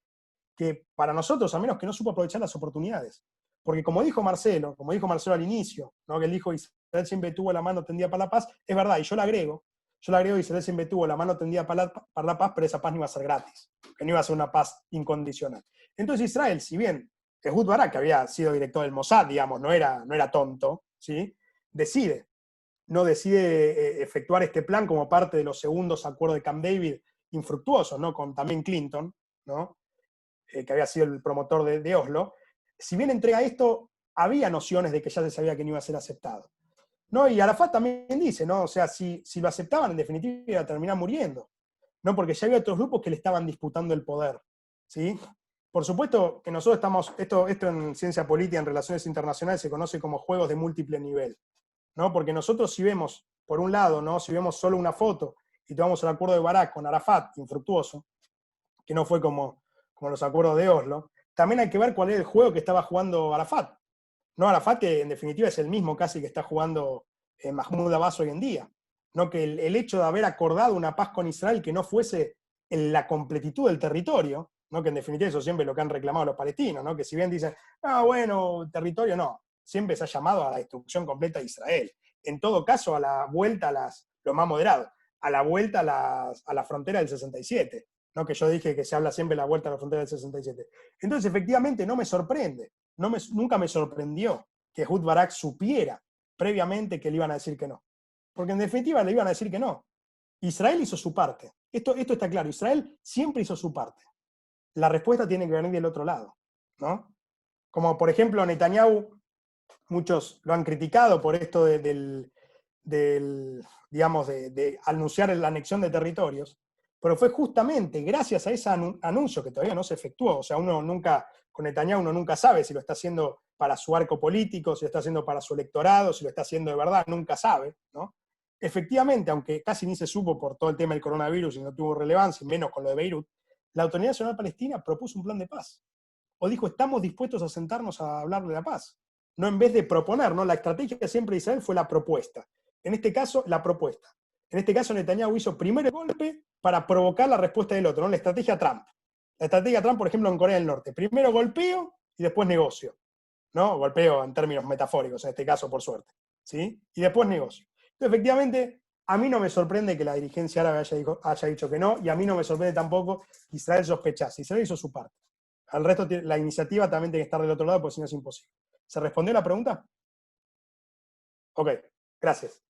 que para nosotros, a menos que no supo aprovechar las oportunidades. Porque como dijo Marcelo al inicio, ¿no? Que él dijo Israel siempre tuvo la mano tendida para la paz, es verdad, y yo le agrego Israel siempre tuvo la mano tendida para la paz, pero esa paz no iba a ser gratis, que no iba a ser una paz incondicional. Entonces Israel, si bien Ehud Barak, que había sido director del Mossad, digamos, no era tonto, ¿sí? decide efectuar este plan como parte de los segundos acuerdos de Camp David infructuosos, ¿no? Con también Clinton, ¿no? Que había sido el promotor de Oslo, si bien entrega esto, había nociones de que ya se sabía que no iba a ser aceptado. ¿No? Y Arafat también dice, ¿no? O sea, si lo aceptaban, en definitiva iba a terminar muriendo, ¿no? Porque ya había otros grupos que le estaban disputando el poder, ¿sí? Por supuesto que nosotros estamos, esto en ciencia política, en relaciones internacionales, se conoce como juegos de múltiple nivel, ¿no? Porque nosotros si vemos, por un lado, ¿no? Si vemos solo una foto y tomamos el acuerdo de Barak con Arafat, infructuoso, que no fue como los acuerdos de Oslo, también hay que ver cuál es el juego que estaba jugando Arafat. No, Arafat, que en definitiva es el mismo casi que está jugando Mahmoud Abbas hoy en día. ¿No? Que el hecho de haber acordado una paz con Israel que no fuese en la completitud del territorio, ¿no? Que en definitiva eso siempre es lo que han reclamado los palestinos, ¿no? Que si bien dicen, bueno, territorio no, siempre se ha llamado a la destrucción completa de Israel. En todo caso, a la vuelta lo más moderado, a la vuelta a la frontera del 67, ¿no? Que yo dije que se habla siempre de la vuelta a la frontera del 67. Entonces, efectivamente, no me sorprende, nunca me sorprendió que Ehud Barak supiera previamente que le iban a decir que no. Porque en definitiva le iban a decir que no. Israel hizo su parte. Esto está claro, Israel siempre hizo su parte. La respuesta tiene que venir del otro lado, ¿no? Como por ejemplo Netanyahu, muchos lo han criticado por esto digamos, de anunciar la anexión de territorios, pero fue justamente gracias a ese anuncio que todavía no se efectuó, o sea, con Netanyahu uno nunca sabe si lo está haciendo para su arco político, si lo está haciendo para su electorado, si lo está haciendo de verdad, nunca sabe, ¿no? Efectivamente, aunque casi ni se supo por todo el tema del coronavirus y no tuvo relevancia, menos con lo de Beirut, la Autoridad Nacional Palestina propuso un plan de paz. O dijo, estamos dispuestos a sentarnos a hablar de la paz. No en vez de proponer, ¿no? La estrategia siempre de Israel fue la propuesta. En este caso, la propuesta. En este caso, Netanyahu hizo primero el golpe para provocar la respuesta del otro, ¿no? La estrategia Trump. La estrategia Trump, por ejemplo, en Corea del Norte. Primero golpeo y después negocio, ¿no? Golpeo en términos metafóricos, en este caso, por suerte, ¿sí? Y después negocio. Entonces, efectivamente, a mí no me sorprende que la dirigencia árabe haya dicho que no, y a mí no me sorprende tampoco que Israel sospechase. Israel hizo su parte. Al resto, la iniciativa también tiene que estar del otro lado, porque si no es imposible. ¿Se respondió la pregunta? Ok, gracias.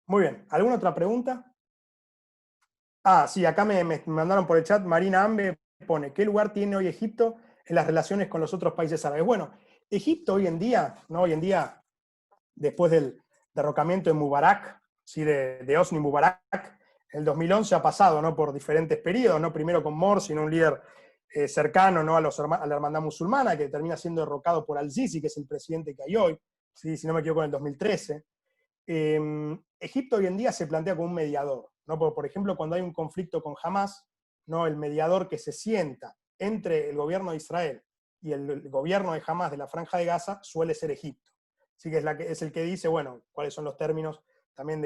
Muy bien. ¿Alguna otra pregunta? Sí, acá me mandaron por el chat, Marina Ambe pone, ¿qué lugar tiene hoy Egipto en las relaciones con los otros países árabes? Bueno, Egipto hoy en día, después del derrocamiento de Mubarak, ¿sí? de Hosni Mubarak, en el 2011 ha pasado, ¿no? Por diferentes periodos, ¿no? Primero con Morsi, un líder cercano, ¿no? a la hermandad musulmana, que termina siendo derrocado por Al-Sisi, que es el presidente que hay hoy, ¿sí? Si no me equivoco, en el 2013. Egipto hoy en día se plantea como un mediador, ¿no? Por ejemplo, cuando hay un conflicto con Hamas, ¿no? El mediador que se sienta entre el gobierno de Israel y el gobierno de Hamas de la Franja de Gaza suele ser Egipto. Así que es el que dice, bueno, cuáles son los términos también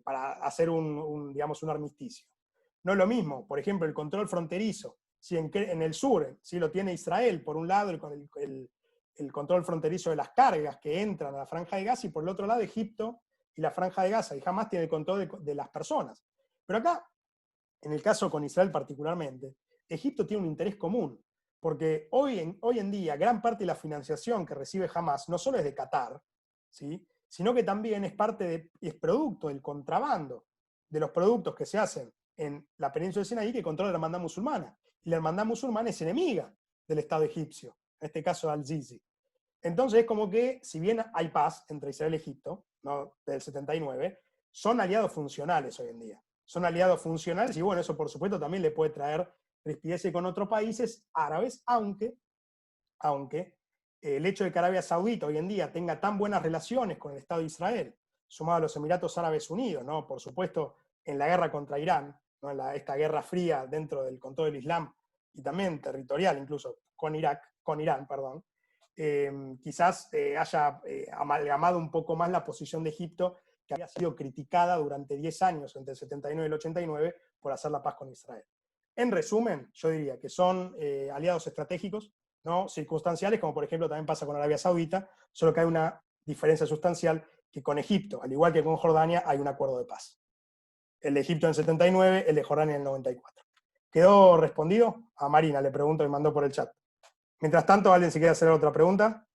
para hacer digamos, un armisticio. No es lo mismo, por ejemplo, el control fronterizo, si en el sur, si lo tiene Israel, por un lado, el control fronterizo de las cargas que entran a la Franja de Gaza, y por el otro lado Egipto y la Franja de Gaza, y Hamas tiene el control de las personas. Pero acá, en el caso con Israel particularmente, Egipto tiene un interés común, porque hoy en día gran parte de la financiación que recibe Hamas no solo es de Qatar, ¿sí? Sino que también es producto del contrabando de los productos que se hacen en la península de Sinaí que controla la hermandad musulmana. Y la hermandad musulmana es enemiga del Estado egipcio, en este caso al-Sisi. Entonces es como que, si bien hay paz entre Israel y Egipto, ¿no?, del 79, son aliados funcionales hoy en día. Son aliados funcionales y bueno, eso por supuesto también le puede traer rispideces con otros países árabes, aunque el hecho de que Arabia Saudita hoy en día tenga tan buenas relaciones con el Estado de Israel, sumado a los Emiratos Árabes Unidos, ¿no?, por supuesto en la guerra contra Irán, ¿no?, esta guerra fría dentro del control del Islam y también territorial incluso con Irán, perdón, quizás haya amalgamado un poco más la posición de Egipto, que había sido criticada durante 10 años, entre el 79 y el 89, por hacer la paz con Israel. En resumen, yo diría que son aliados estratégicos, ¿no?, circunstanciales, como por ejemplo también pasa con Arabia Saudita, solo que hay una diferencia sustancial, que con Egipto, al igual que con Jordania, hay un acuerdo de paz. El de Egipto en el 79, el de Jordania en el 94. ¿Quedó respondido? A Marina le pregunto y mandó por el chat. Mientras tanto, ¿alguien se quiere hacer otra pregunta?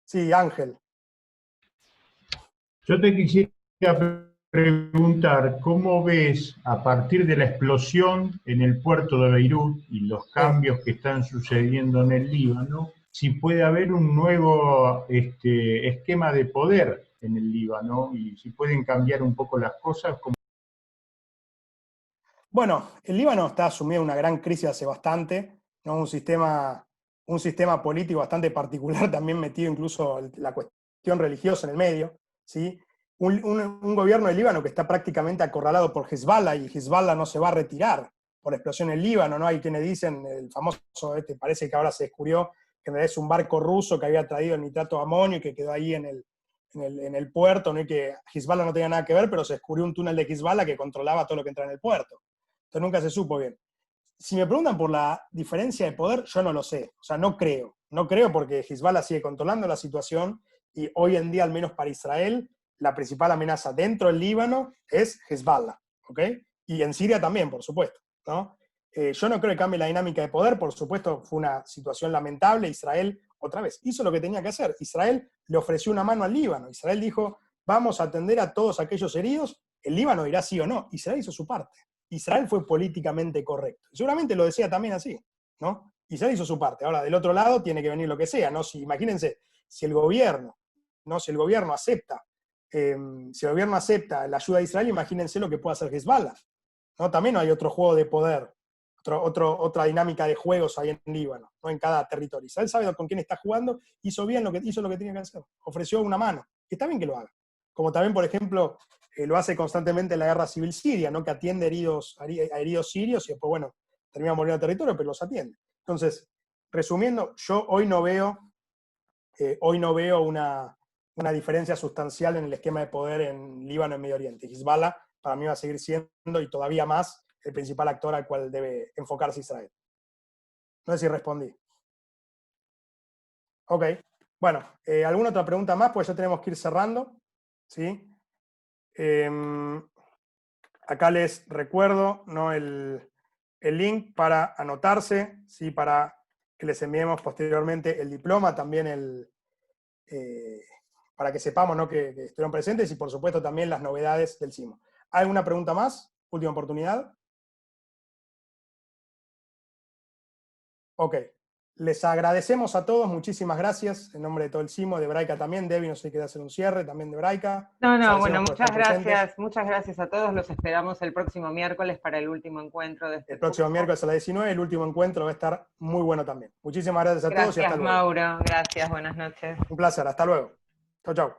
Sí, Ángel. Yo te quisiera preguntar, ¿cómo ves a partir de la explosión en el puerto de Beirut y los cambios que están sucediendo en el Líbano, si puede haber un nuevo esquema de poder en el Líbano y si pueden cambiar un poco las cosas? Bueno, el Líbano está sumido en una gran crisis hace bastante, ¿no?, un sistema político bastante particular, también metido incluso la cuestión religiosa en el medio, ¿sí? Un gobierno del Líbano que está prácticamente acorralado por Hezbollah, y Hezbollah no se va a retirar por la explosión en el Líbano, ¿no? Hay quienes dicen, el famoso, parece que ahora se descubrió que en realidad es un barco ruso que había traído el nitrato de amonio y que quedó ahí en el puerto, ¿no?, y que Hezbollah no tenía nada que ver, pero se descubrió un túnel de Hezbollah que controlaba todo lo que entra en el puerto. Entonces nunca se supo bien. Si me preguntan por la diferencia de poder, yo no lo sé. O sea, no creo porque Hezbollah sigue controlando la situación y hoy en día, al menos para Israel, la principal amenaza dentro del Líbano es Hezbollah, ¿ok? Y en Siria también, por supuesto, ¿no? Yo no creo que cambie la dinámica de poder, por supuesto fue una situación lamentable. Israel, otra vez, hizo lo que tenía que hacer. Israel le ofreció una mano al Líbano. Israel dijo, vamos a atender a todos aquellos heridos, el Líbano dirá sí o no. Israel hizo su parte. Israel fue políticamente correcto. Seguramente lo decía también así, ¿no? Israel hizo su parte. Ahora, del otro lado tiene que venir lo que sea, ¿no? Imagínense, si el gobierno acepta la ayuda de Israel, imagínense lo que puede hacer Hezbollah, ¿no? También hay otro juego de poder, otra dinámica de juegos ahí en Líbano, ¿no?, en cada territorio. Israel sabe con quién está jugando, hizo lo que tenía que hacer, ofreció una mano, y está bien que lo haga. Como también, por ejemplo, lo hace constantemente en la guerra civil siria, ¿no?, que atiende a heridos sirios y después, bueno, termina muriendo el territorio, pero los atiende. Entonces, resumiendo, yo hoy no veo una diferencia sustancial en el esquema de poder en Líbano y Medio Oriente. Hezbollah para mí va a seguir siendo, y todavía más, el principal actor al cual debe enfocarse Israel. No sé si respondí. Ok, bueno, ¿alguna otra pregunta más? Pues ya tenemos que ir cerrando, ¿sí? Acá les recuerdo, ¿no?, el link para anotarse, ¿sí?, para que les enviemos posteriormente el diploma, también para que sepamos, ¿no?, que estuvieron presentes, y por supuesto también las novedades del CIMO. ¿Hay alguna pregunta más? Última oportunidad. Ok. Les agradecemos a todos, muchísimas gracias, en nombre de todo el CIMO, de Hebraica también. Debbie, no sé si quiere hacer un cierre también de Hebraica. No, bueno, muchas gracias a todos, los esperamos el próximo miércoles para el último encuentro de este El próximo curso. miércoles a las 19, el último encuentro va a estar muy bueno también. Muchísimas gracias a todos y hasta luego. Gracias, Mauro, gracias, buenas noches. Un placer, hasta luego. Chau, chau.